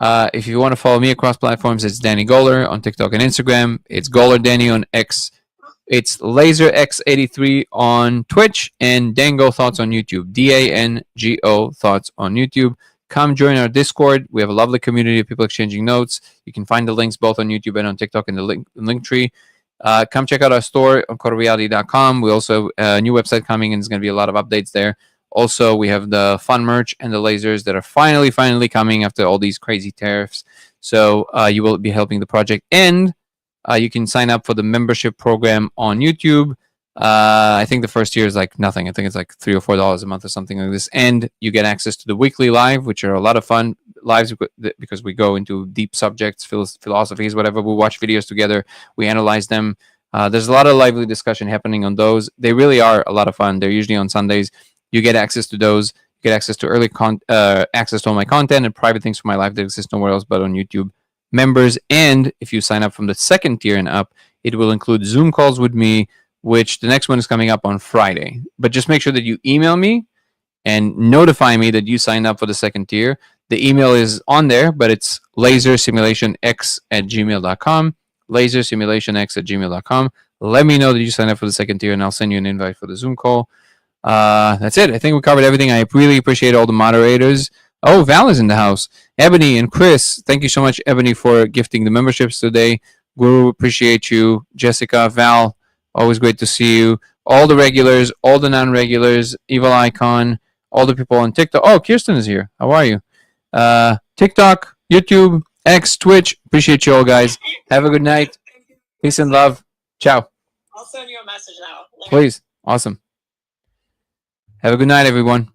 If you want to follow me across platforms, it's Danny Goller on TikTok and Instagram. It's Goller Danny on X. It's LaserX83 on Twitch and Dango Thoughts on YouTube. DANGO Thoughts on YouTube. Come join our Discord. We have a lovely community of people exchanging notes. You can find the links both on YouTube and on TikTok in the link tree. Come check out our store on codereality.com. We also a new website coming, and there's going to be a lot of updates there. Also, we have the fun merch and the lasers that are finally coming after all these crazy tariffs. So you will be helping the project, and you can sign up for the membership program on YouTube. I think the first year is like nothing. I think it's like $3 or $4 a month or something like this, and you get access to the weekly live, which are a lot of fun lives because we go into deep subjects, philosophies, whatever. We watch videos together, we analyze them. There's a lot of lively discussion happening on those. They really are a lot of fun. They're usually on Sundays. You get access to those. You get access to early access to all my content and private things from my life that exist nowhere else but on YouTube. Members, and if you sign up from the second tier and up, it will include Zoom calls with me, which the next one is coming up on Friday. But just make sure that you email me and notify me that you signed up for the second tier. The email is on there, but it's lasersimulationx@gmail.com. Lasersimulationx@gmail.com. Let me know that you signed up for the second tier, and I'll send you an invite for the Zoom call. That's it. I think we covered everything. I really appreciate all the moderators. Oh, Val is in the house. Ebony and Chris, thank you so much, Ebony, for gifting the memberships today. Guru, appreciate you. Jessica, Val, always great to see you. All the regulars, all the non-regulars, Evil Icon, all the people on TikTok. Oh, Kirsten is here. How are you? TikTok, YouTube, X, Twitch. Appreciate you all, guys. Have a good night. Peace and love. Ciao. I'll send you a message now. Please. Awesome. Have a good night, everyone.